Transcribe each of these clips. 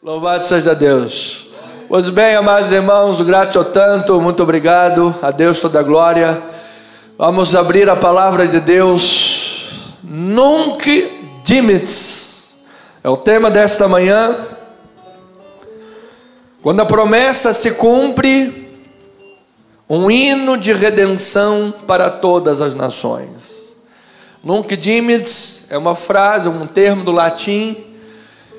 Louvado seja Deus. Pois bem, amados irmãos, grato tanto, muito obrigado, a Deus toda a glória. Vamos abrir a palavra de Deus. Nunc dimittis é o tema desta manhã. Quando a promessa se cumpre, um hino de redenção para todas as nações. Nunc dimittis é uma frase, um termo do latim,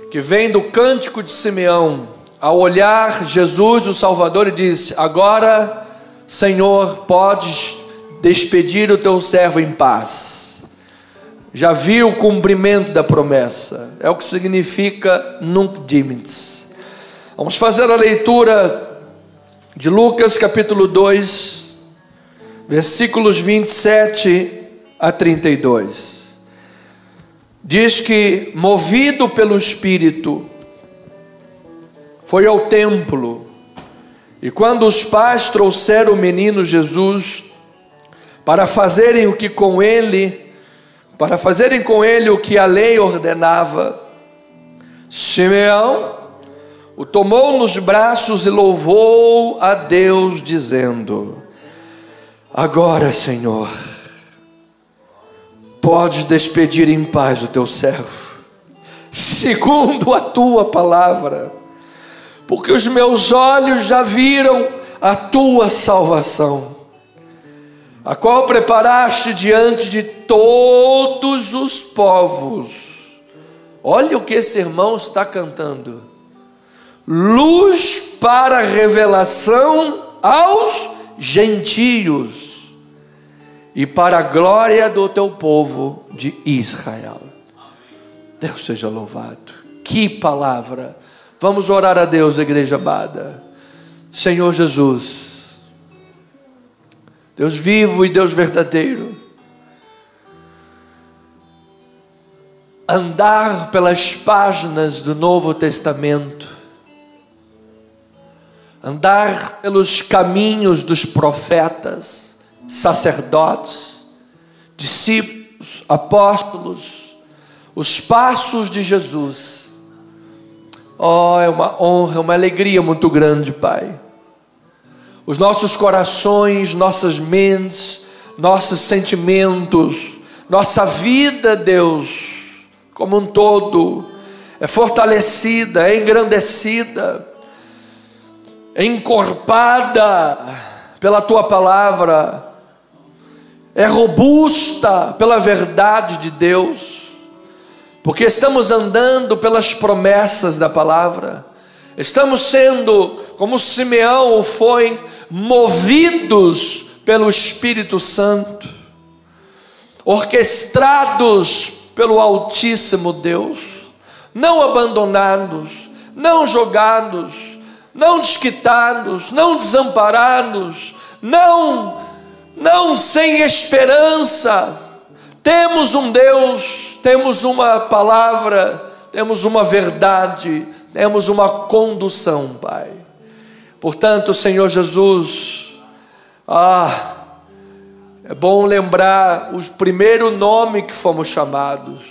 que vem do cântico de Simeão. Ao olhar Jesus, o Salvador, e disse: agora, Senhor, podes despedir o teu servo em paz. Já viu o cumprimento da promessa. É o que significa nunc dimittis. Vamos fazer a leitura de Lucas capítulo 2, versículos 27 a 32. Diz que, movido pelo Espírito, foi ao templo, e quando os pais trouxeram o menino Jesus para fazerem com ele o que a lei ordenava, Simeão o tomou nos braços e louvou a Deus, dizendo: agora, Senhor, podes despedir em paz o teu servo, segundo a tua palavra, porque os meus olhos já viram a tua salvação, a qual preparaste diante de todos os povos. Olha o que esse irmão está cantando: luz para revelação aos gentios e para a glória do teu povo de Israel. Deus seja louvado. Que palavra! Vamos orar a Deus, igreja amada. Senhor Jesus, Deus vivo e Deus verdadeiro, andar pelas páginas do Novo Testamento, andar pelos caminhos dos profetas, sacerdotes, discípulos, apóstolos, os passos de Jesus. Oh, é uma honra, uma alegria muito grande, Pai. Os nossos corações, nossas mentes, nossos sentimentos, nossa vida, Deus, como um todo, é fortalecida, é engrandecida, é encorpada pela Tua palavra, é robusta pela verdade de Deus, porque estamos andando pelas promessas da palavra, estamos sendo, como Simeão foi, movidos pelo Espírito Santo, orquestrados pelo Altíssimo Deus, não abandonados, não jogados, não desquitados, não desamparados, não sem esperança. Temos um Deus, temos uma palavra, temos uma verdade, temos uma condução, Pai. Portanto, Senhor Jesus, é bom lembrar o primeiro nome que fomos chamados.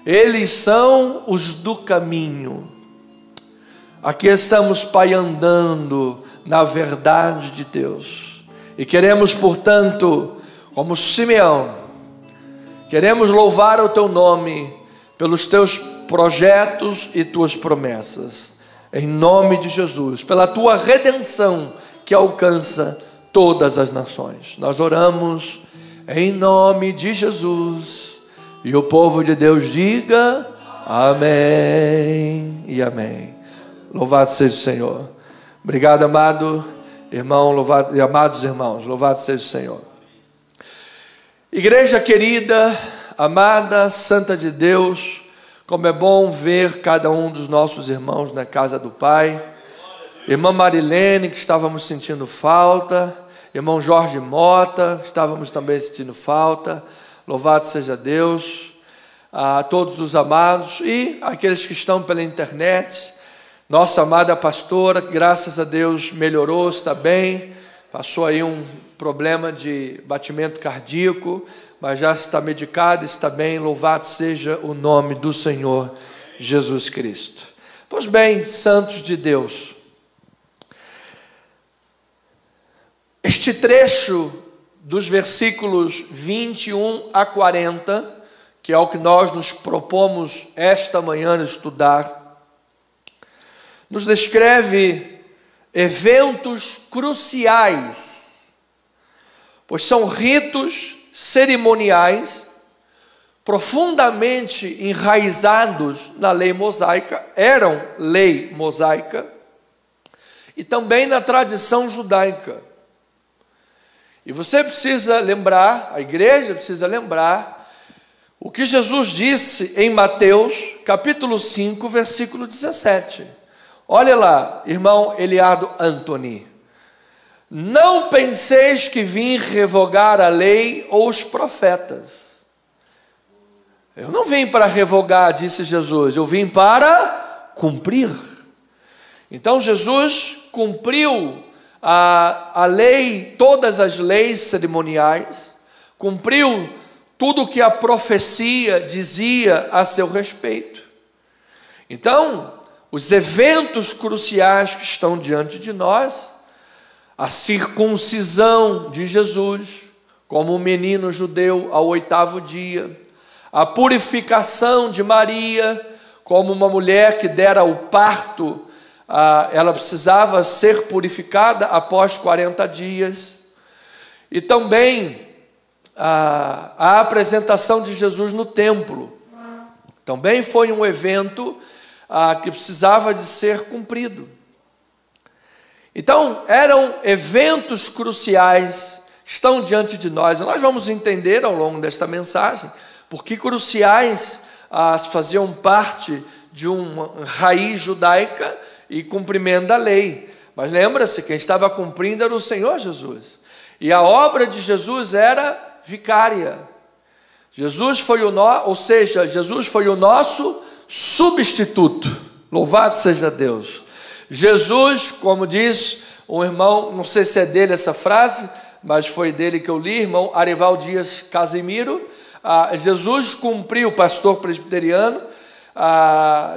Eles são os do caminho. Aqui estamos, Pai, andando na verdade de Deus. E queremos, portanto, como Simeão, queremos louvar o Teu nome pelos Teus projetos e Tuas promessas. Em nome de Jesus, pela Tua redenção que alcança todas as nações. Nós oramos em nome de Jesus. E o povo de Deus diga amém e amém. Louvado seja o Senhor. Obrigado, amado irmão, louvado, e amados irmãos, louvado seja o Senhor. Igreja querida, amada, santa de Deus, como é bom ver cada um dos nossos irmãos na casa do Pai. Irmã Marilene, que estávamos sentindo falta, irmão Jorge Mota, estávamos também sentindo falta. Louvado seja Deus. A todos os amados e aqueles que estão pela internet. Nossa amada pastora, graças a Deus, melhorou, está bem. Passou aí um problema de batimento cardíaco, mas já está medicada, está bem. Louvado seja o nome do Senhor Jesus Cristo. Pois bem, santos de Deus, este trecho dos versículos 21 a 40, que é o que nós nos propomos esta manhã estudar, nos descreve eventos cruciais, pois são ritos cerimoniais profundamente enraizados na lei mosaica, eram lei mosaica, e também na tradição judaica. E você precisa lembrar, a igreja precisa lembrar, o que Jesus disse em Mateus, capítulo 5, versículo 17. Olha lá, irmão Eliardo Anthony. Não penseis que vim revogar a lei ou os profetas. Eu não vim para revogar, disse Jesus, eu vim para cumprir. Então Jesus cumpriu a lei, todas as leis cerimoniais, cumpriu tudo o que a profecia dizia a seu respeito. Então, os eventos cruciais que estão diante de nós, a circuncisão de Jesus, como um menino judeu ao 8º dia, a purificação de Maria, como uma mulher que dera o parto, ela precisava ser purificada após 40 dias, e também a apresentação de Jesus no templo, também foi um evento que precisava de ser cumprido. Então, eram eventos cruciais, estão diante de nós, e nós vamos entender ao longo desta mensagem, porque cruciais faziam parte de uma raiz judaica e cumprimento da lei. Mas lembra-se, quem estava cumprindo era o Senhor Jesus, e a obra de Jesus era vicária. Jesus foi Jesus foi o nosso substituto. Louvado seja Deus. Jesus, como diz um irmão, não sei se é dele essa frase, mas foi dele que eu li, irmão Arival Dias Casimiro, Jesus cumpriu, pastor presbiteriano,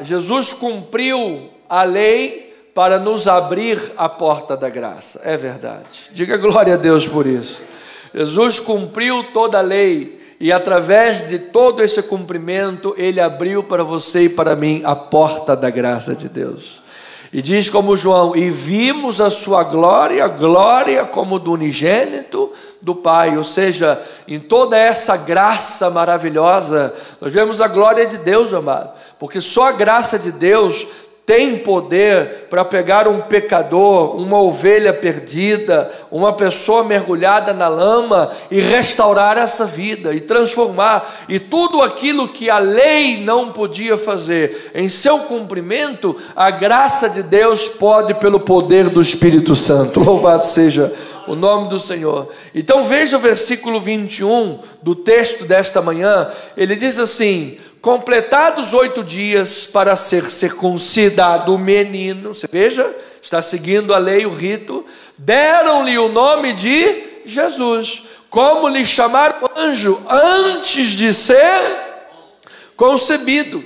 Jesus cumpriu a lei para nos abrir a porta da graça. É verdade. Diga glória a Deus por isso. Jesus cumpriu toda a lei, e através de todo esse cumprimento, Ele abriu para você e para mim a porta da graça de Deus. E diz como João, e vimos a sua glória, glória como do unigênito do Pai. Ou seja, em toda essa graça maravilhosa, nós vemos a glória de Deus, amado, porque só a graça de Deus tem poder para pegar um pecador, uma ovelha perdida, uma pessoa mergulhada na lama e restaurar essa vida e transformar, e tudo aquilo que a lei não podia fazer, em seu cumprimento, a graça de Deus pode pelo poder do Espírito Santo. Louvado seja o nome do Senhor. Então veja o versículo 21 do texto desta manhã. Ele diz assim: completados 8 dias para ser circuncidado o menino, você veja, está seguindo a lei, o rito, deram-lhe o nome de Jesus, como lhe chamaram o anjo antes de ser concebido.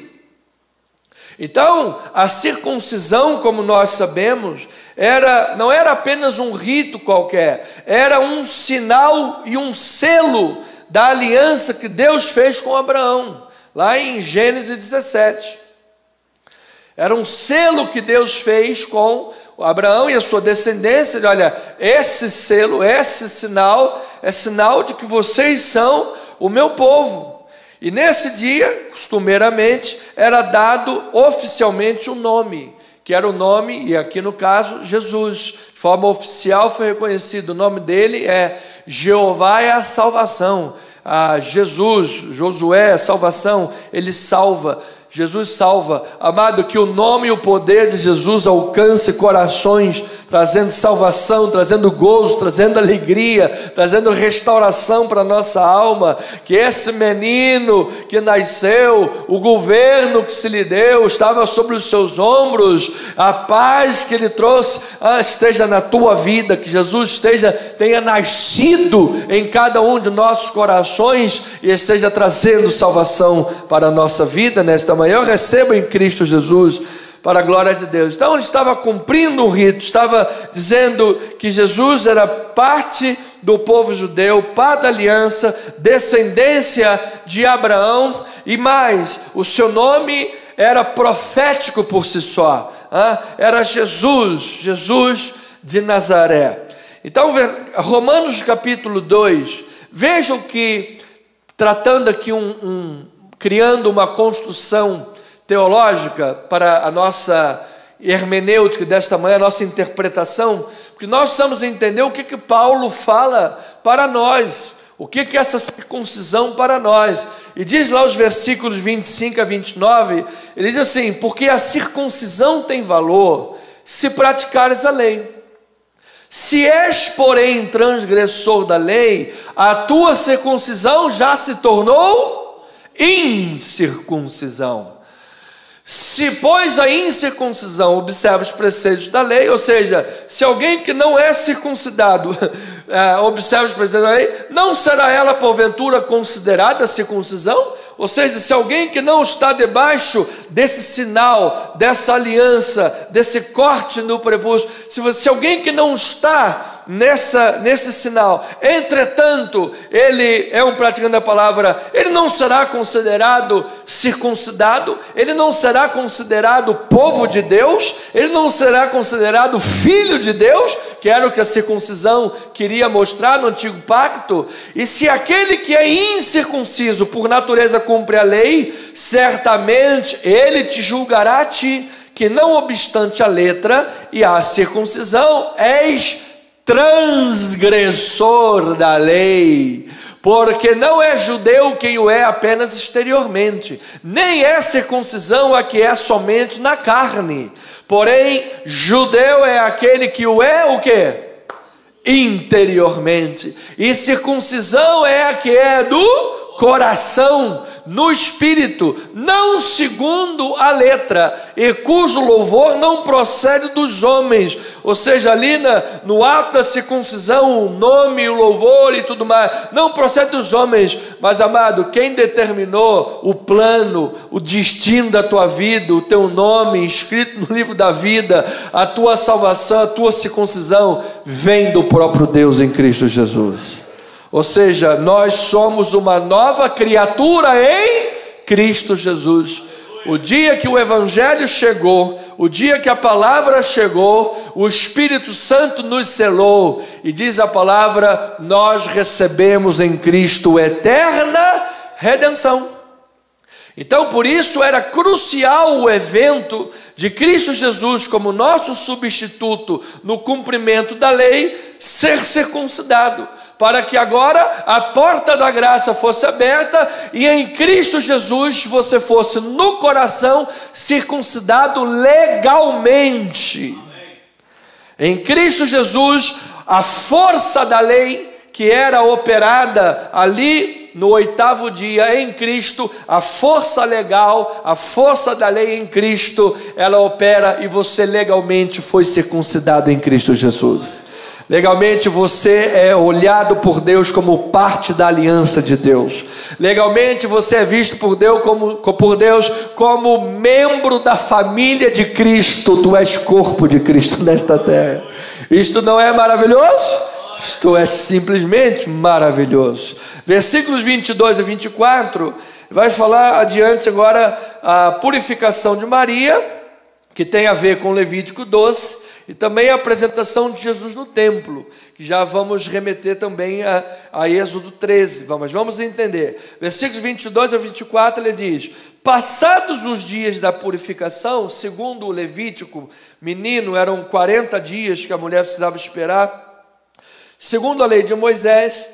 Então, a circuncisão, como nós sabemos, não era apenas um rito qualquer, era um sinal e um selo da aliança que Deus fez com Abraão, lá em Gênesis 17, era um selo que Deus fez com Abraão e a sua descendência. Olha, esse selo, esse sinal, é sinal de que vocês são o meu povo. E nesse dia, costumeiramente, era dado oficialmente um nome, que era o nome, e aqui no caso, Jesus. De forma oficial foi reconhecido, o nome dele é Jeová é a salvação. Jesus, Josué, salvação, ele salva, Jesus salva. Amado, que o nome e o poder de Jesus alcance corações, trazendo salvação, trazendo gozo, trazendo alegria, trazendo restauração para a nossa alma. Que esse menino que nasceu, o governo que se lhe deu, estava sobre os seus ombros, a paz que ele trouxe, esteja na tua vida, que Jesus tenha nascido em cada um de nossos corações e esteja trazendo salvação para a nossa vida nesta manhã. Eu recebo em Cristo Jesus. para a glória de Deus. Então ele estava cumprindo um rito, estava dizendo que Jesus era parte do povo judeu, parte da aliança, descendência de Abraão, e mais, o seu nome era profético por si só, era Jesus de Nazaré. Então, Romanos capítulo 2, vejam que, tratando aqui criando uma construção teológica para a nossa hermenêutica desta manhã, a nossa interpretação, porque nós precisamos entender o que Paulo fala para nós, o que é essa circuncisão para nós. E diz lá os versículos 25 a 29, ele diz assim: porque a circuncisão tem valor se praticares a lei. Se és, porém, transgressor da lei, a tua circuncisão já se tornou incircuncisão. Se, pois, a incircuncisão observa os preceitos da lei, ou seja, se alguém que não é circuncidado observa os preceitos da lei, não será ela, porventura, considerada circuncisão? Ou seja, se alguém que não está debaixo desse sinal, dessa aliança, desse corte no prepúcio, se alguém que não está nesse sinal, entretanto, ele é um praticante da palavra, ele não será considerado circuncidado, ele não será considerado povo de Deus, ele não será considerado filho de Deus, que era o que a circuncisão queria mostrar no antigo pacto. E se aquele que é incircunciso por natureza cumpre a lei, certamente ele te julgará a ti, que não obstante a letra e a circuncisão, és transgressor da lei, porque não é judeu quem o é apenas exteriormente, nem é circuncisão a que é somente na carne, porém judeu é aquele que o é o quê? Interiormente, e circuncisão é a que é do coração, no espírito, não segundo a letra, e cujo louvor não procede dos homens. Ou seja, ali no ato da circuncisão, o nome, o louvor e tudo mais, não procede dos homens, mas, amado, quem determinou o plano, o destino da tua vida, o teu nome escrito no livro da vida, a tua salvação, a tua circuncisão, vem do próprio Deus em Cristo Jesus. Ou seja, nós somos uma nova criatura em Cristo Jesus. O dia que o Evangelho chegou, o dia que a palavra chegou, o Espírito Santo nos selou, e diz a palavra, nós recebemos em Cristo eterna redenção. Então, por isso era crucial o evento de Cristo Jesus como nosso substituto no cumprimento da lei, ser circuncidado, para que agora a porta da graça fosse aberta e em Cristo Jesus você fosse no coração circuncidado legalmente. Em Cristo Jesus, a força da lei que era operada ali no 8º dia em Cristo, a força legal, a força da lei em Cristo, ela opera e você legalmente foi circuncidado em Cristo Jesus. Legalmente você é olhado por Deus como parte da aliança de Deus. Legalmente você é visto por Deus como membro da família de Cristo. Tu és corpo de Cristo nesta terra. Isto não é maravilhoso? Isto é simplesmente maravilhoso. Versículos 22 a 24 vai falar adiante agora a purificação de Maria, que tem a ver com Levítico 12. E também a apresentação de Jesus no templo, que já vamos remeter também a Êxodo 13, vamos entender. Versículos 22 a 24, ele diz: passados os dias da purificação, segundo o Levítico, menino, eram 40 dias que a mulher precisava esperar, segundo a lei de Moisés,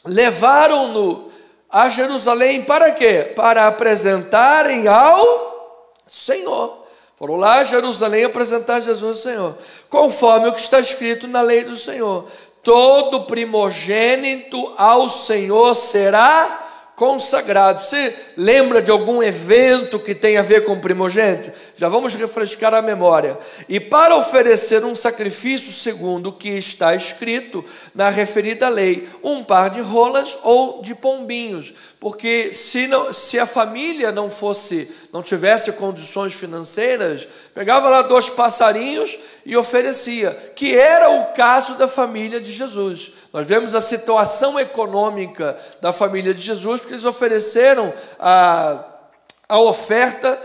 levaram-no a Jerusalém para quê? Para apresentarem ao Senhor. Foram lá a Jerusalém apresentar Jesus ao Senhor, conforme o que está escrito na lei do Senhor: todo primogênito ao Senhor será consagrado. Você lembra de algum evento que tem a ver com primogênito? Já vamos refrescar a memória. E para oferecer um sacrifício segundo o que está escrito na referida lei, um par de rolas ou de pombinhos. Porque se a família não tivesse condições financeiras, pegava lá 2 passarinhos e oferecia, que era o caso da família de Jesus. Nós vemos a situação econômica da família de Jesus, porque eles ofereceram a oferta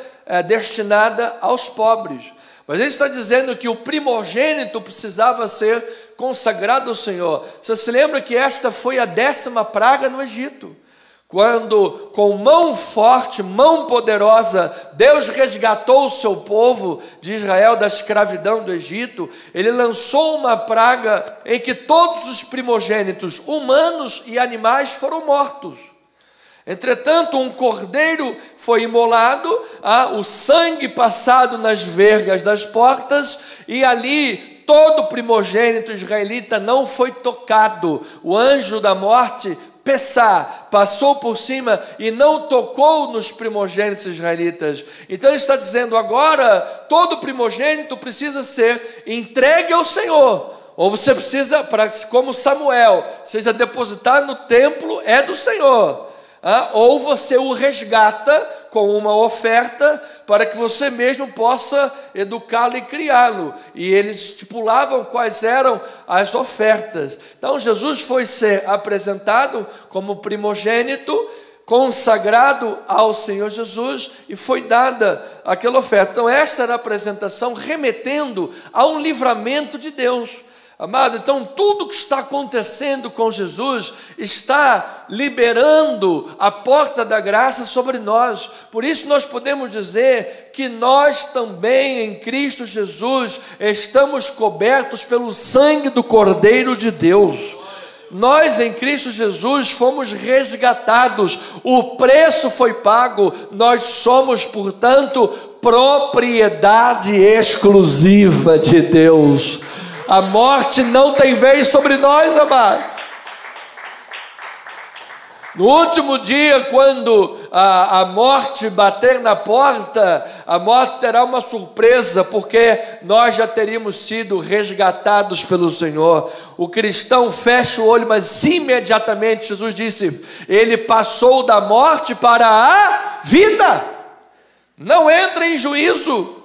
destinada aos pobres. Mas ele está dizendo que o primogênito precisava ser consagrado ao Senhor. Você se lembra que esta foi a 10ª praga no Egito? Quando, com mão forte, mão poderosa, Deus resgatou o seu povo de Israel da escravidão do Egito, ele lançou uma praga em que todos os primogênitos, humanos e animais, foram mortos. Entretanto, um cordeiro foi imolado, o sangue passado nas vergas das portas, e ali todo primogênito israelita não foi tocado. O anjo da morte passou por cima e não tocou nos primogênitos israelitas. Então ele está dizendo, agora todo primogênito precisa ser entregue ao Senhor, ou você precisa, como Samuel, seja depositado no templo, é do Senhor, ou você o resgata com uma oferta, para que você mesmo possa educá-lo e criá-lo. E eles estipulavam quais eram as ofertas. Então Jesus foi ser apresentado como primogênito, consagrado ao Senhor Jesus, e foi dada aquela oferta. Então esta era a apresentação, remetendo a um livramento de Deus. Amado, então tudo que está acontecendo com Jesus está liberando a porta da graça sobre nós. Por isso nós podemos dizer que nós também em Cristo Jesus estamos cobertos pelo sangue do Cordeiro de Deus. Nós em Cristo Jesus fomos resgatados, o preço foi pago, nós somos, portanto, propriedade exclusiva de Deus. A morte não tem vez sobre nós, amado. No último dia, quando a morte bater na porta, a morte terá uma surpresa, porque nós já teríamos sido resgatados pelo Senhor. O cristão fecha o olho, mas imediatamente Jesus disse, ele passou da morte para a vida. Não entra em juízo.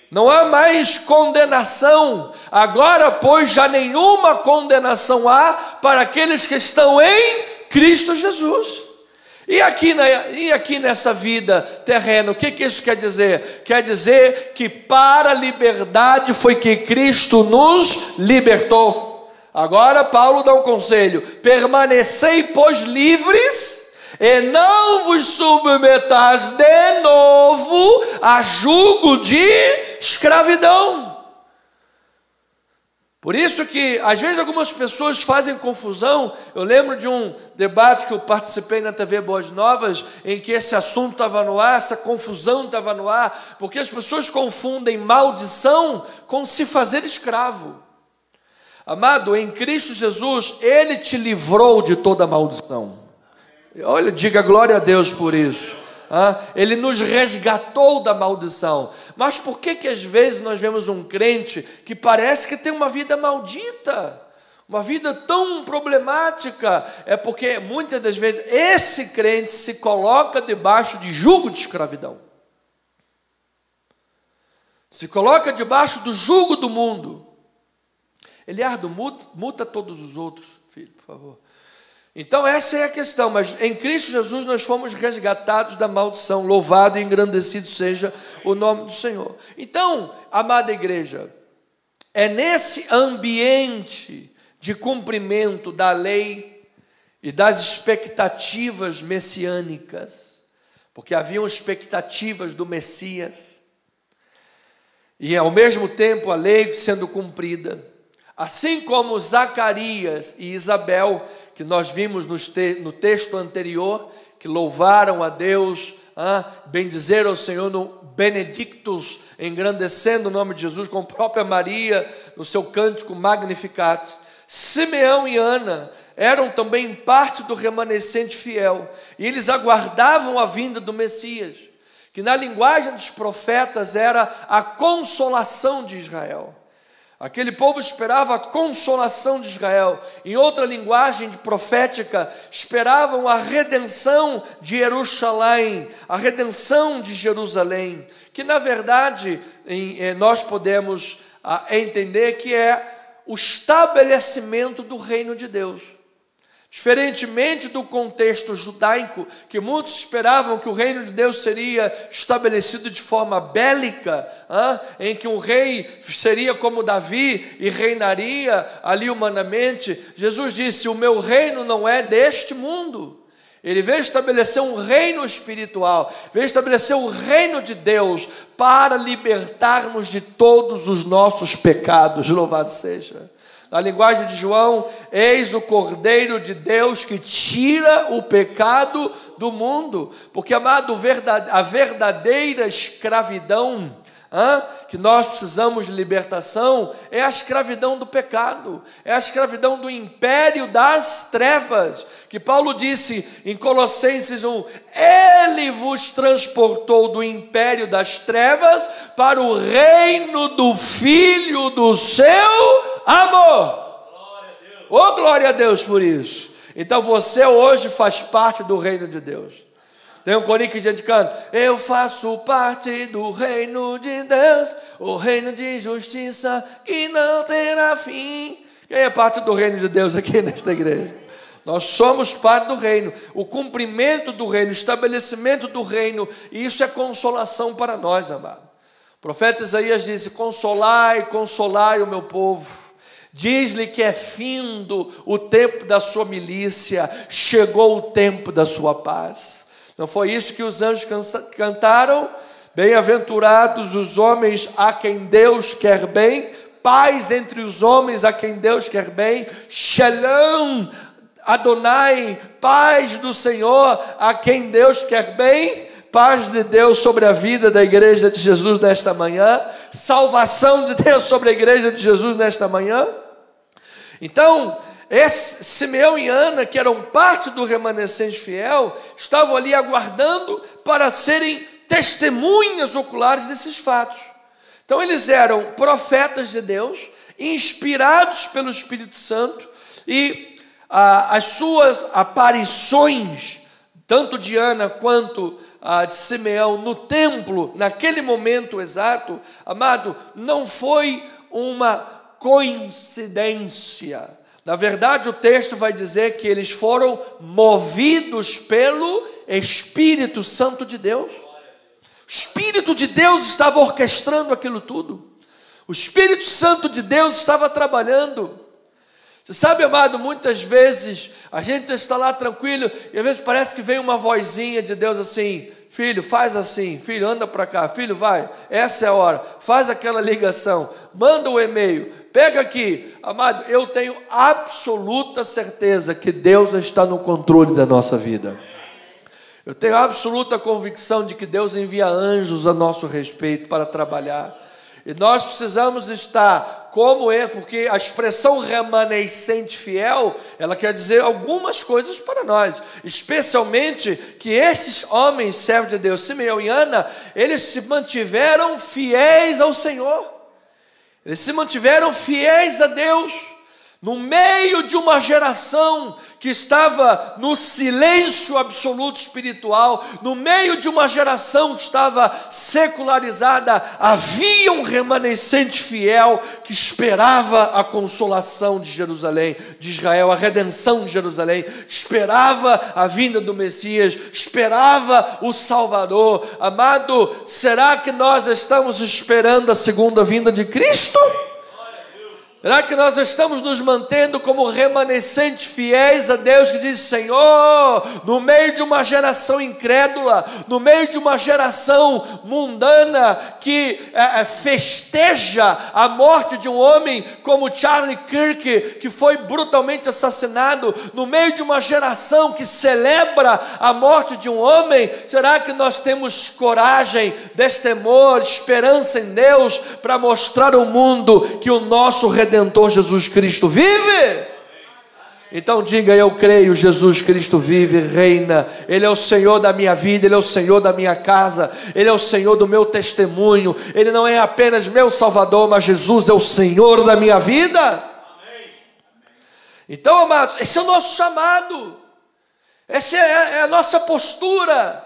Não há mais condenação. Agora, pois, já nenhuma condenação há para aqueles que estão em Cristo Jesus. E aqui nessa vida terrena, o que isso quer dizer? Quer dizer que para a liberdade foi que Cristo nos libertou. Agora Paulo dá um conselho: permanecei, pois, livres, e não vos submetais de novo a jugo de escravidão. Por isso que às vezes algumas pessoas fazem confusão. Eu lembro de um debate que eu participei na TV Boas Novas, em que esse assunto estava no ar, essa confusão estava no ar, porque as pessoas confundem maldição com se fazer escravo. Amado, em Cristo Jesus, Ele te livrou de toda maldição. Olha, diga glória a Deus por isso. Ele nos resgatou da maldição. Mas por que às vezes nós vemos um crente que parece que tem uma vida maldita, uma vida tão problemática? É porque muitas das vezes esse crente se coloca debaixo de jugo de escravidão, se coloca debaixo do jugo do mundo. Eliardo, muta todos os outros, filho, por favor. Então essa é a questão, mas em Cristo Jesus nós fomos resgatados da maldição. Louvado e engrandecido seja o nome do Senhor. Então, amada igreja, é nesse ambiente de cumprimento da lei e das expectativas messiânicas, porque haviam expectativas do Messias, e ao mesmo tempo a lei sendo cumprida, assim como Zacarias e Isabel, que nós vimos no texto anterior, que louvaram a Deus, bendizeram ao Senhor no Benedictus, engrandecendo o nome de Jesus, com a própria Maria, no seu cântico Magnificat. Simeão e Ana eram também parte do remanescente fiel, e eles aguardavam a vinda do Messias, que na linguagem dos profetas era a consolação de Israel. Aquele povo esperava a consolação de Israel. Em outra linguagem profética, esperavam a redenção de Jerusalém, a redenção de Jerusalém, que na verdade nós podemos entender que é o estabelecimento do reino de Deus. Diferentemente do contexto judaico, que muitos esperavam que o reino de Deus seria estabelecido de forma bélica, em que um rei seria como Davi e reinaria ali humanamente, Jesus disse: o meu reino não é deste mundo. Ele veio estabelecer um reino espiritual, veio estabelecer o reino de Deus para libertar-nos de todos os nossos pecados. Louvado seja. Na linguagem de João, eis o Cordeiro de Deus que tira o pecado do mundo. Porque, amado, a verdadeira escravidão que nós precisamos de libertação é a escravidão do pecado, é a escravidão do império das trevas, que Paulo disse em Colossenses 1, ele vos transportou do império das trevas para o reino do Filho do seu amor. Oh, glória a Deus por isso. Então você hoje faz parte do reino de Deus. Tem um corinho que a gente canta: eu faço parte do reino de Deus, o reino de justiça que não terá fim. Quem é parte do reino de Deus aqui nesta igreja? Nós somos parte do reino, o cumprimento do reino, o estabelecimento do reino, e isso é consolação para nós, amado. O profeta Isaías disse: consolai, consolai o meu povo. Diz-lhe que é findo o tempo da sua milícia, chegou o tempo da sua paz. Não foi isso que os anjos cantaram? Bem-aventurados os homens a quem Deus quer bem, paz entre os homens a quem Deus quer bem, Shalom Adonai, paz do Senhor a quem Deus quer bem, paz de Deus sobre a vida da igreja de Jesus nesta manhã, salvação de Deus sobre a igreja de Jesus nesta manhã. Então, Simeão e Ana, que eram parte do remanescente fiel, estavam ali aguardando para serem testemunhas oculares desses fatos. Então eles eram profetas de Deus, inspirados pelo Espírito Santo, e as suas aparições, tanto de Ana quanto de Simeão no templo, naquele momento exato, amado, não foi uma coincidência. Na verdade, o texto vai dizer que eles foram movidos pelo Espírito Santo de Deus. O Espírito de Deus estava orquestrando aquilo tudo. O Espírito Santo de Deus estava trabalhando. Você sabe, amado, muitas vezes a gente está lá tranquilo e às vezes parece que vem uma vozinha de Deus assim: filho, faz assim, filho, anda para cá, filho, vai, essa é a hora, faz aquela ligação, manda um e-mail, pega aqui. Amado, eu tenho absoluta certeza que Deus está no controle da nossa vida. Eu tenho absoluta convicção de que Deus envia anjos a nosso respeito para trabalhar. E nós precisamos estar como é, porque a expressão remanescente fiel, ela quer dizer algumas coisas para nós, especialmente que esses homens servos de Deus, Simeão e Ana, eles se mantiveram fiéis ao Senhor, eles se mantiveram fiéis a Deus, no meio de uma geração que estava no silêncio absoluto espiritual, no meio de uma geração que estava secularizada, havia um remanescente fiel que esperava a consolação de Jerusalém, de Israel, a redenção de Jerusalém, esperava a vinda do Messias, esperava o Salvador. Amado, será que nós estamos esperando a segunda vinda de Cristo? Será que nós estamos nos mantendo como remanescentes fiéis a Deus, que diz: Senhor, no meio de uma geração incrédula, no meio de uma geração mundana que festeja a morte de um homem como Charlie Kirk, que foi brutalmente assassinado, no meio de uma geração que celebra a morte de um homem, será que nós temos coragem, destemor, esperança em Deus para mostrar ao mundo que o nosso Redentor Jesus Cristo vive? Então diga: eu creio, Jesus Cristo vive e reina. Ele é o Senhor da minha vida, Ele é o Senhor da minha casa, Ele é o Senhor do meu testemunho. Ele não é apenas meu Salvador, mas Jesus é o Senhor da minha vida. Amém. Então, amados, esse é o nosso chamado, essa é a nossa postura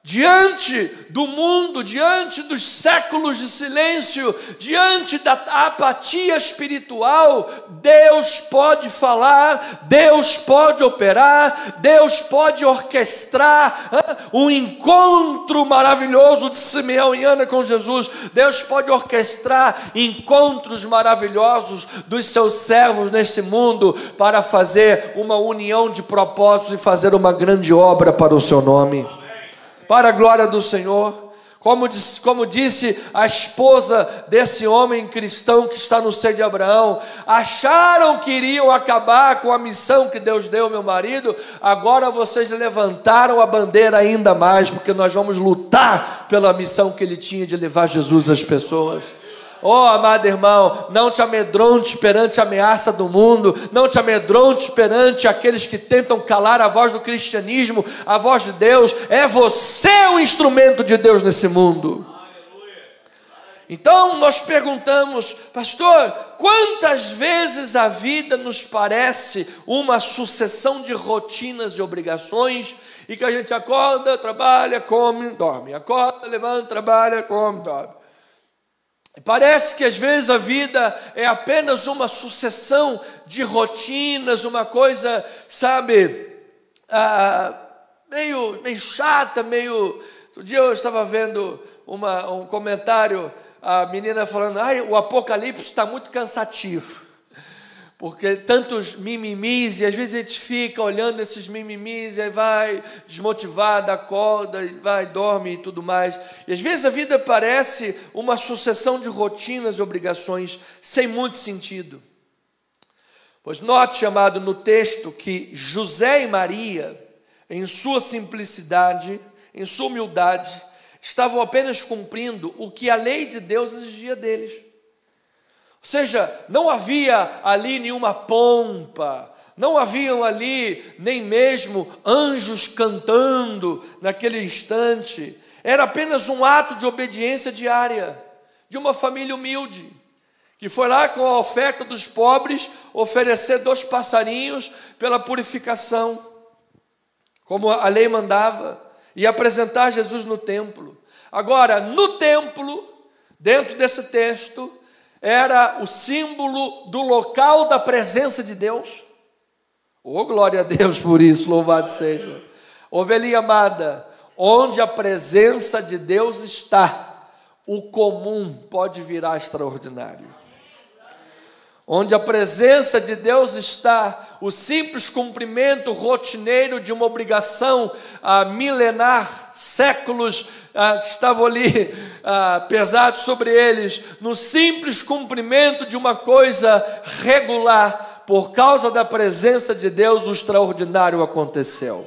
diante do mundo, diante dos séculos de silêncio, diante da apatia espiritual. Deus pode falar, Deus pode operar, Deus pode orquestrar um encontro maravilhoso de Simeão e Ana com Jesus. Deus pode orquestrar encontros maravilhosos dos seus servos nesse mundo para fazer uma união de propósitos e fazer uma grande obra para o seu nome. Para a glória do Senhor. Como disse a esposa desse homem cristão que está no seio de Abraão: acharam que iriam acabar com a missão que Deus deu ao meu marido, agora vocês levantaram a bandeira ainda mais, porque nós vamos lutar pela missão que ele tinha de levar Jesus às pessoas. Oh, amado irmão, não te amedronte perante a ameaça do mundo, não te amedronte perante aqueles que tentam calar a voz do cristianismo, a voz de Deus. É você o instrumento de Deus nesse mundo. Então nós perguntamos: pastor, quantas vezes a vida nos parece uma sucessão de rotinas e obrigações, e que a gente acorda, trabalha, come, dorme, acorda, levanta, trabalha, come, dorme. Parece que às vezes a vida é apenas uma sucessão de rotinas, uma coisa, sabe, meio chata, meio... Outro dia eu estava vendo um comentário, a menina falando: o Apocalipse está muito cansativo, porque tantos mimimis, e às vezes a gente fica olhando esses mimimis, e aí vai desmotivado, acorda, e vai, dorme e tudo mais. E às vezes a vida parece uma sucessão de rotinas e obrigações sem muito sentido. Pois note, amado, no texto, que José e Maria, em sua simplicidade, em sua humildade, estavam apenas cumprindo o que a lei de Deus exigia deles. Ou seja, não havia ali nenhuma pompa, não haviam ali nem mesmo anjos cantando naquele instante. Era apenas um ato de obediência diária de uma família humilde, que foi lá com a oferta dos pobres oferecer 2 passarinhos pela purificação, como a lei mandava, e apresentar Jesus no templo. Agora, no templo, dentro desse texto, era o símbolo do local da presença de Deus. Oh, glória a Deus por isso, louvado seja. Ovelhinha amada, onde a presença de Deus está, o comum pode virar extraordinário. Onde a presença de Deus está, o simples cumprimento rotineiro de uma obrigação milenar, séculos que estavam ali pesados sobre eles, no simples cumprimento de uma coisa regular, por causa da presença de Deus, o extraordinário aconteceu.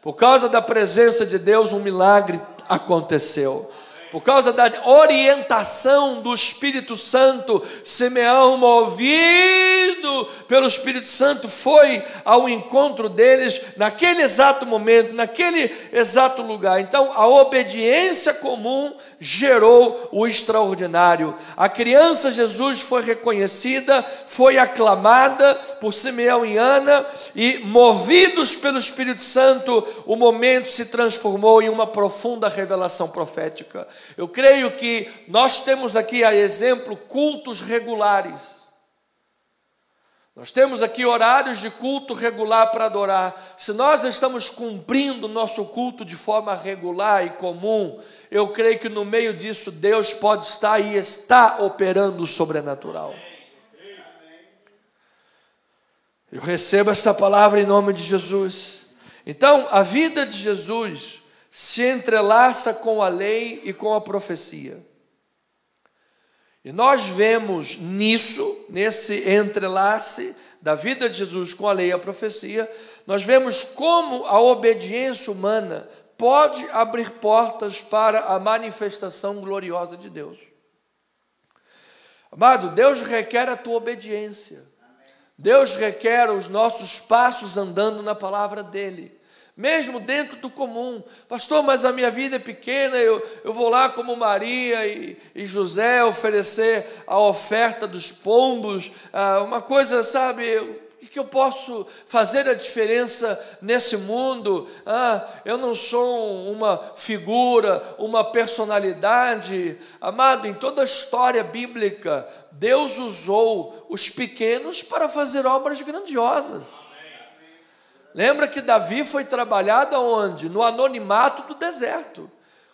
Por causa da presença de Deus, um milagre aconteceu. Por causa da orientação do Espírito Santo, Simeão, movido pelo Espírito Santo, foi ao encontro deles naquele exato momento, naquele exato lugar. Então, a obediência comum gerou o extraordinário. A criança Jesus foi reconhecida, foi aclamada por Simeão e Ana, e movidos pelo Espírito Santo, o momento se transformou em uma profunda revelação profética. Eu creio que nós temos aqui, a exemplo, cultos regulares. Nós temos aqui horários de culto regular para adorar. Se nós estamos cumprindo o nosso culto de forma regular e comum, eu creio que no meio disso Deus pode estar e está operando o sobrenatural. Eu recebo essa palavra em nome de Jesus. Então, a vida de Jesus se entrelaça com a lei e com a profecia. E nós vemos nesse entrelace da vida de Jesus com a lei e a profecia, nós vemos como a obediência humana pode abrir portas para a manifestação gloriosa de Deus. Amado, Deus requer a tua obediência. Deus requer os nossos passos andando na palavra dEle, mesmo dentro do comum. Pastor, mas a minha vida é pequena, eu vou lá como Maria e José oferecer a oferta dos pombos, uma coisa, sabe, o que eu posso fazer a diferença nesse mundo? Eu não sou uma figura, uma personalidade. Amado, em toda a história bíblica, Deus usou os pequenos para fazer obras grandiosas. Lembra que Davi foi trabalhado aonde? No anonimato do deserto.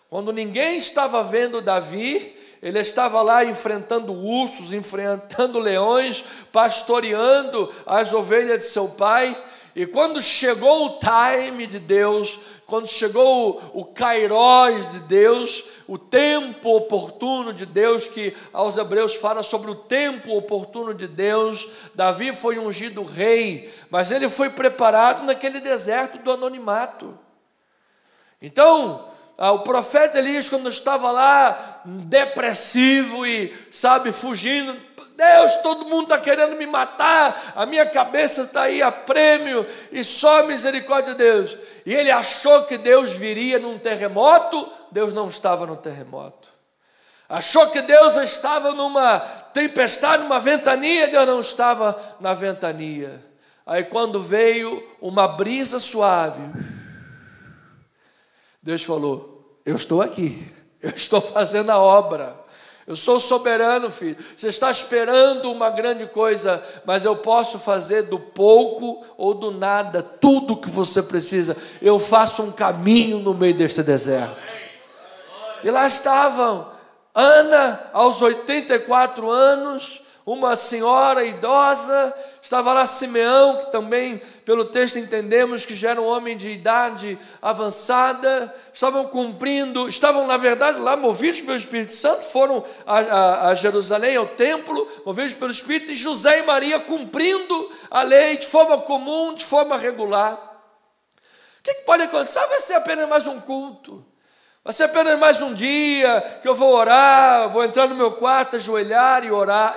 Quando ninguém estava vendo Davi, ele estava lá enfrentando ursos, enfrentando leões, pastoreando as ovelhas de seu pai. E quando chegou o time de Deus, quando chegou o kairós de Deus, o tempo oportuno de Deus, que aos hebreus fala sobre o tempo oportuno de Deus, Davi foi ungido rei, mas ele foi preparado naquele deserto do anonimato. Então, o profeta Elias, quando estava lá, depressivo e, fugindo, Deus, todo mundo está querendo me matar, a minha cabeça está aí a prêmio, e só a misericórdia de Deus. E ele achou que Deus viria num terremoto, Deus não estava no terremoto. Achou que Deus estava numa tempestade, numa ventania, Deus não estava na ventania. Aí quando veio uma brisa suave, Deus falou: eu estou aqui, eu estou fazendo a obra, eu sou soberano, filho. Você está esperando uma grande coisa, mas eu posso fazer do pouco ou do nada tudo o que você precisa. Eu faço um caminho no meio deste deserto. E lá estavam Ana, aos 84 anos, uma senhora idosa. Estava lá Simeão, que também, pelo texto, entendemos que já era um homem de idade avançada. Estavam, na verdade, lá movidos pelo Espírito Santo, foram a Jerusalém, ao templo, movidos pelo Espírito, e José e Maria cumprindo a lei de forma comum, de forma regular. O que pode acontecer? Vai ser apenas mais um culto. Vai ser apenas mais um dia que eu vou orar, vou entrar no meu quarto, ajoelhar e orar.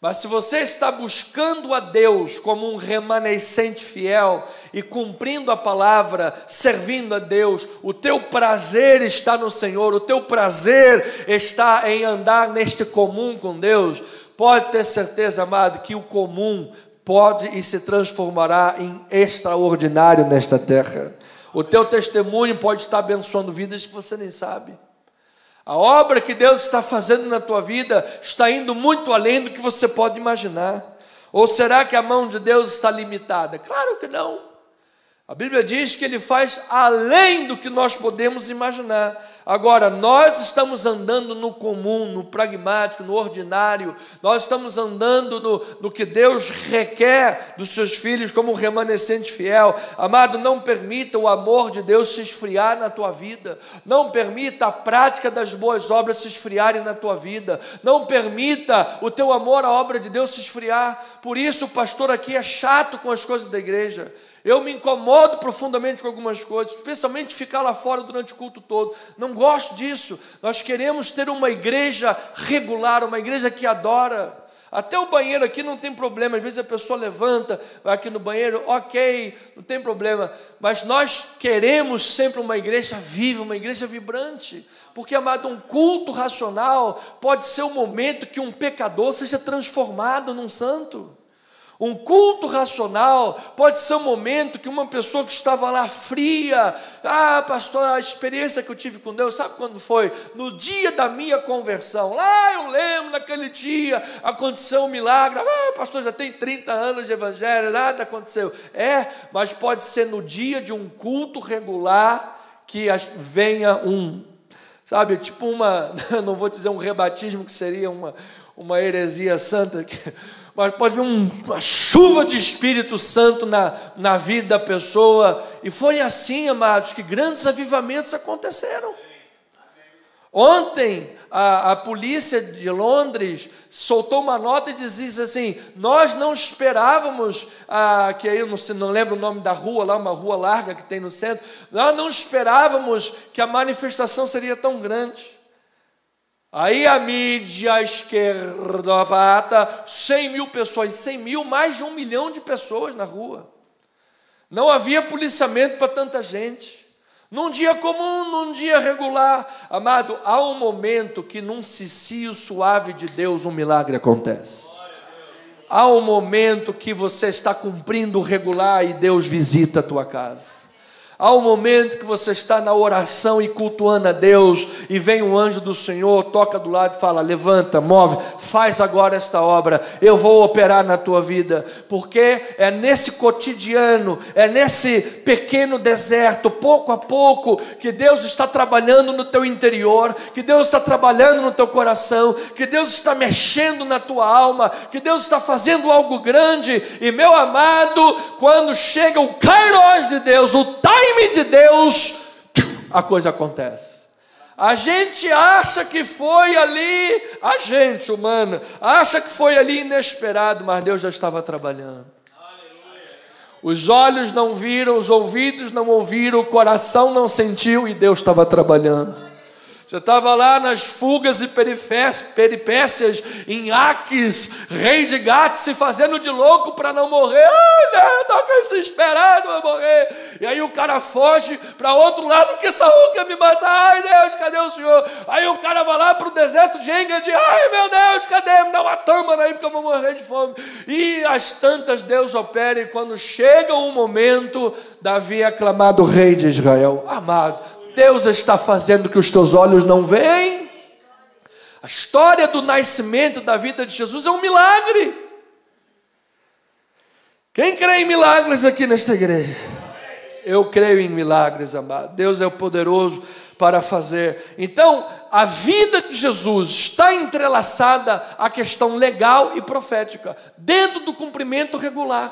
Mas se você está buscando a Deus como um remanescente fiel e cumprindo a palavra, servindo a Deus, o teu prazer está no Senhor, o teu prazer está em andar neste comum com Deus, pode ter certeza, amado, que o comum pode e se transformará em extraordinário nesta terra. O teu testemunho pode estar abençoando vidas que você nem sabe. A obra que Deus está fazendo na tua vida está indo muito além do que você pode imaginar. Ou será que a mão de Deus está limitada? Claro que não. A Bíblia diz que Ele faz além do que nós podemos imaginar. Agora, nós estamos andando no comum, no pragmático, no ordinário. Nós estamos andando no que Deus requer dos seus filhos como um remanescente fiel. Amado, não permita o amor de Deus se esfriar na tua vida. Não permita a prática das boas obras se esfriarem na tua vida. Não permita o teu amor à obra de Deus se esfriar. Por isso o pastor aqui é chato com as coisas da igreja. Eu me incomodo profundamente com algumas coisas, especialmente ficar lá fora durante o culto todo. Não gosto disso. Nós queremos ter uma igreja regular, uma igreja que adora. Até o banheiro aqui não tem problema. Às vezes a pessoa levanta, vai aqui no banheiro, ok, não tem problema. Mas nós queremos sempre uma igreja viva, uma igreja vibrante. Porque, amado, um culto racional pode ser o momento que um pecador seja transformado num santo. Um culto racional pode ser um momento que uma pessoa que estava lá fria, pastor, a experiência que eu tive com Deus, sabe quando foi? No dia da minha conversão, lá eu lembro, naquele dia, aconteceu um milagre, pastor, já tem 30 anos de evangelho, nada aconteceu. Mas pode ser no dia de um culto regular, que venha tipo não vou dizer um rebatismo, que seria uma heresia santa, mas pode vir uma chuva de Espírito Santo na vida da pessoa. E foi assim, amados, que grandes avivamentos aconteceram. Ontem, a polícia de Londres soltou uma nota e dizia assim: nós não esperávamos, que aí eu não lembro o nome da rua, lá uma rua larga que tem no centro, nós não esperávamos que a manifestação seria tão grande. Aí a mídia esquerdopata, 100 mil pessoas, 100 mil, mais de 1 milhão de pessoas na rua. Não havia policiamento para tanta gente. Num dia comum, num dia regular. Amado, há um momento que num cicio suave de Deus um milagre acontece. Há um momento que você está cumprindo o regular e Deus visita a tua casa. Há um momento que você está na oração e cultuando a Deus, e vem um anjo do Senhor, toca do lado e fala: levanta, move, faz agora esta obra, eu vou operar na tua vida. Porque é nesse cotidiano, é nesse pequeno deserto, pouco a pouco, que Deus está trabalhando no teu interior, que Deus está trabalhando no teu coração, que Deus está mexendo na tua alma, que Deus está fazendo algo grande. E meu amado, quando chega o Kairos de Deus, o time de Deus, a coisa acontece. A gente acha que foi ali, a gente humana acha que foi ali inesperado, mas Deus já estava trabalhando. Os olhos não viram, os ouvidos não ouviram, o coração não sentiu, e Deus estava trabalhando. Você estava lá nas fugas e peripécias, em Aques, rei de Gate, se fazendo de louco para não morrer. Ai, Deus, estou desesperado, vai morrer. E aí o cara foge para outro lado, porque Saul quer me matar. Ai, Deus, cadê o Senhor? Aí o cara vai lá para o deserto de Engedi. Ai, meu Deus, cadê? Me dá uma tâmara aí, porque eu vou morrer de fome. E as tantas Deus opera, e quando chega um momento, Davi é aclamado rei de Israel. Amado, Deus está fazendo que os teus olhos não veem. A história do nascimento da vida de Jesus é um milagre. Quem crê em milagres aqui nesta igreja? Eu creio em milagres, amado. Deus é o poderoso para fazer. Então, a vida de Jesus está entrelaçada à questão legal e profética, dentro do cumprimento regular.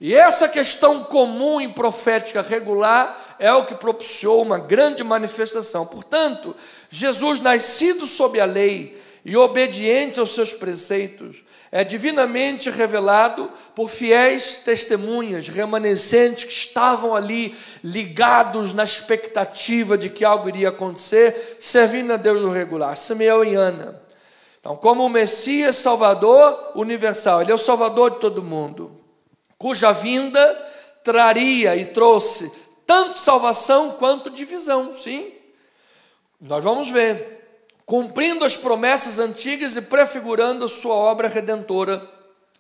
E essa questão comum e profética regular é o que propiciou uma grande manifestação. Portanto, Jesus, nascido sob a lei e obediente aos seus preceitos, é divinamente revelado por fiéis testemunhas, remanescentes que estavam ali ligados na expectativa de que algo iria acontecer, servindo a Deus no regular. Simeão e Ana. Então, como o Messias Salvador universal, ele é o Salvador de todo mundo, cuja vinda traria e trouxe tanto salvação quanto divisão, sim. Nós vamos ver. Cumprindo as promessas antigas e prefigurando a sua obra redentora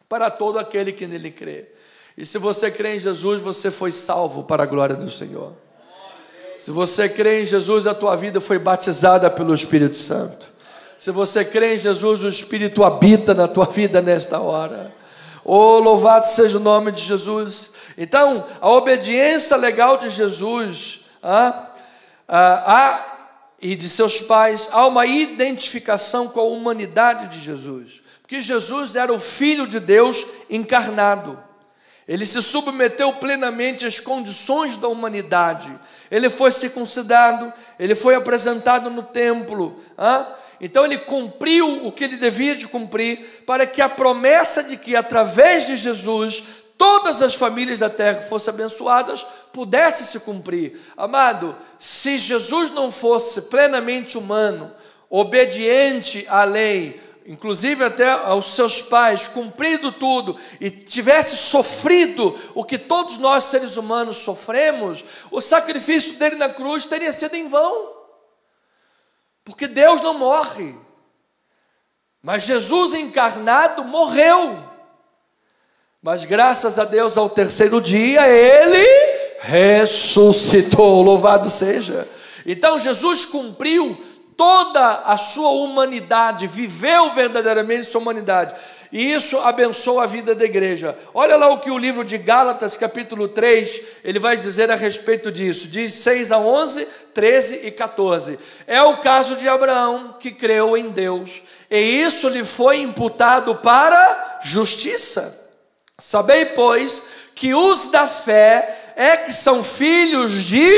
para todo aquele que nele crê. E se você crê em Jesus, você foi salvo para a glória do Senhor. Se você crê em Jesus, a tua vida foi batizada pelo Espírito Santo. Se você crê em Jesus, o Espírito habita na tua vida nesta hora. Oh, louvado seja o nome de Jesus. Então, a obediência legal de Jesus e de seus pais, há uma identificação com a humanidade de Jesus. Porque Jesus era o Filho de Deus encarnado. Ele se submeteu plenamente às condições da humanidade. Ele foi circuncidado, ele foi apresentado no templo. Então ele cumpriu o que ele devia de cumprir, para que a promessa de que através de Jesus todas as famílias da terra fossem abençoadas pudesse se cumprir. Amado, se Jesus não fosse plenamente humano, obediente à lei, inclusive até aos seus pais, cumprido tudo, e tivesse sofrido o que todos nós seres humanos sofremos, o sacrifício dele na cruz teria sido em vão. Porque Deus não morre, mas Jesus encarnado morreu. Mas graças a Deus, ao terceiro dia, ele ressuscitou, louvado seja. Então Jesus cumpriu toda a sua humanidade, viveu verdadeiramente sua humanidade. E isso abençoa a vida da igreja. Olha lá o que o livro de Gálatas, capítulo 3, ele vai dizer a respeito disso. Diz 6 a 11, 13 e 14. É o caso de Abraão, que creu em Deus, e isso lhe foi imputado para justiça. Sabei, pois, que os da fé é que são filhos de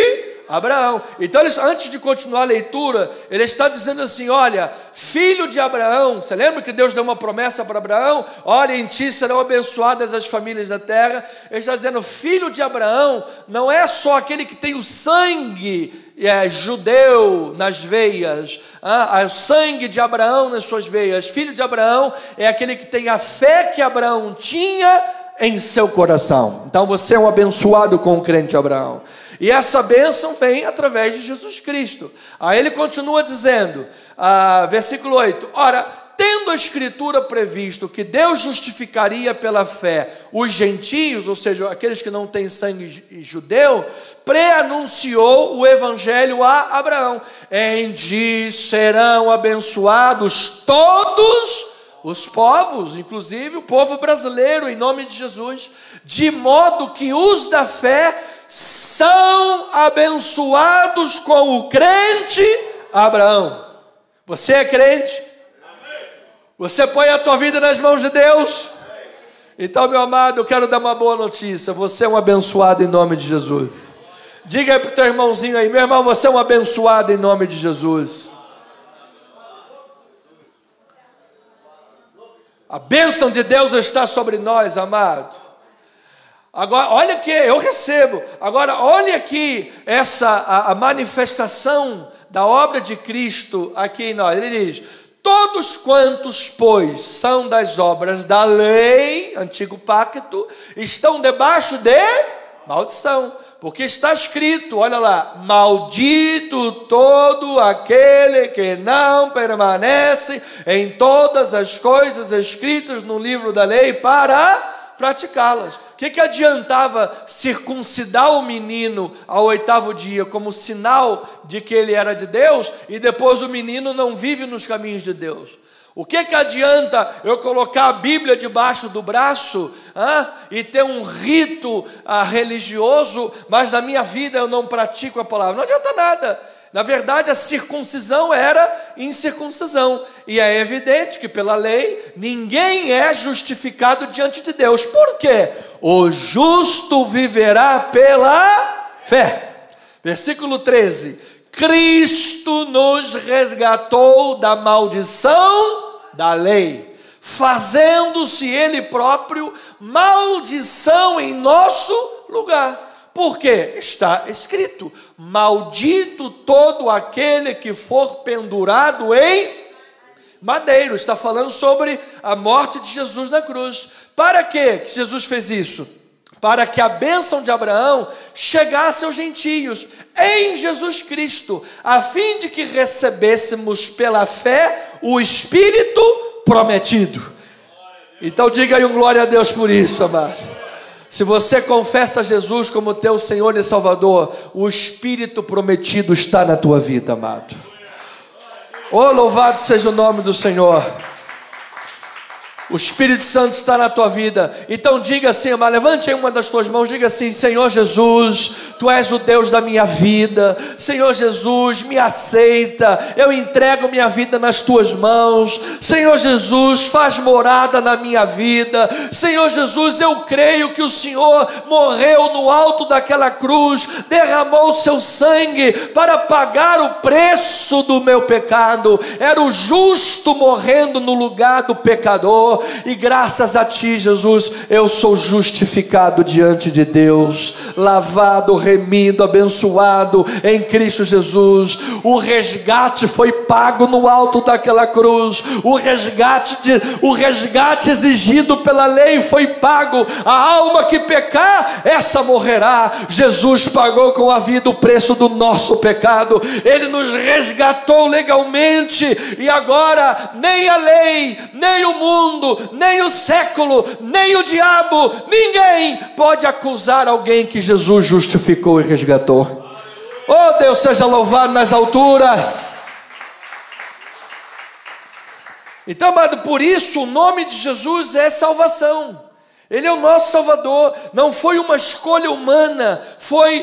Abraão. Então, antes de continuar a leitura, ele está dizendo assim: olha, filho de Abraão. Você lembra que Deus deu uma promessa para Abraão? Olha, em ti serão abençoadas as famílias da terra. Ele está dizendo: filho de Abraão não é só aquele que tem o sangue judeu nas veias, o sangue de Abraão nas suas veias. Filho de Abraão é aquele que tem a fé que Abraão tinha em seu coração. Então você é um abençoado com o crente Abraão. E essa bênção vem através de Jesus Cristo. Aí ele continua dizendo, versículo 8: ora, tendo a Escritura previsto que Deus justificaria pela fé os gentios, ou seja, aqueles que não têm sangue judeu, pré-anunciou o evangelho a Abraão: em ti serão abençoados todos os povos, inclusive o povo brasileiro, em nome de Jesus, de modo que os da fé são abençoados com o crente Abraão. Você é crente? Você põe a tua vida nas mãos de Deus? Então, meu amado, eu quero dar uma boa notícia: você é um abençoado em nome de Jesus. Diga aí para o teu irmãozinho aí: meu irmão, você é um abençoado em nome de Jesus. A bênção de Deus está sobre nós, amado. Agora, olha que eu recebo. Agora, olha aqui a manifestação da obra de Cristo aqui em nós. Ele diz: todos quantos, pois, são das obras da lei, antigo pacto, estão debaixo de maldição. Porque está escrito, olha lá: maldito todo aquele que não permanece em todas as coisas escritas no livro da lei para praticá-las. O que adiantava circuncidar o menino ao 8º dia como sinal de que ele era de Deus, e depois o menino não vive nos caminhos de Deus? O que adianta eu colocar a Bíblia debaixo do braço e ter um rito religioso, mas na minha vida eu não pratico a palavra? Não adianta nada. Na verdade, a circuncisão era incircuncisão. E é evidente que pela lei ninguém é justificado diante de Deus. Por quê? O justo viverá pela fé. Versículo 13: Cristo nos resgatou da maldição da lei, fazendo-se Ele próprio maldição em nosso lugar. Por quê? Está escrito: maldito todo aquele que for pendurado em madeiro. Está falando sobre a morte de Jesus na cruz. Para quê que Jesus fez isso? Para que a bênção de Abraão chegasse aos gentios em Jesus Cristo, a fim de que recebêssemos pela fé o Espírito prometido. Então diga aí um glória a Deus por isso, amado. Se você confessa Jesus como teu Senhor e Salvador, o Espírito prometido está na tua vida, amado. Oh, louvado seja o nome do Senhor. O Espírito Santo está na tua vida. Então diga assim, amado, levante aí uma das tuas mãos, diga assim: Senhor Jesus, Tu és o Deus da minha vida. Senhor Jesus, me aceita, eu entrego minha vida nas Tuas mãos. Senhor Jesus, faz morada na minha vida. Senhor Jesus, eu creio que o Senhor morreu no alto daquela cruz, derramou o Seu sangue para pagar o preço do meu pecado. Era o justo morrendo no lugar do pecador. E graças a Ti, Jesus, eu sou justificado diante de Deus, lavado, remido, abençoado em Cristo Jesus. O resgate foi pago no alto daquela cruz. O resgate exigido pela lei foi pago. A alma que pecar, essa morrerá. Jesus pagou com a vida o preço do nosso pecado. Ele nos resgatou legalmente, e agora nem a lei, nem o mundo, nem o século, nem o diabo, ninguém pode acusar alguém que Jesus justificou e resgatou. Oh, Deus seja louvado nas alturas. Então, amado, por isso o nome de Jesus é salvação. Ele é o nosso Salvador. Não foi uma escolha humana,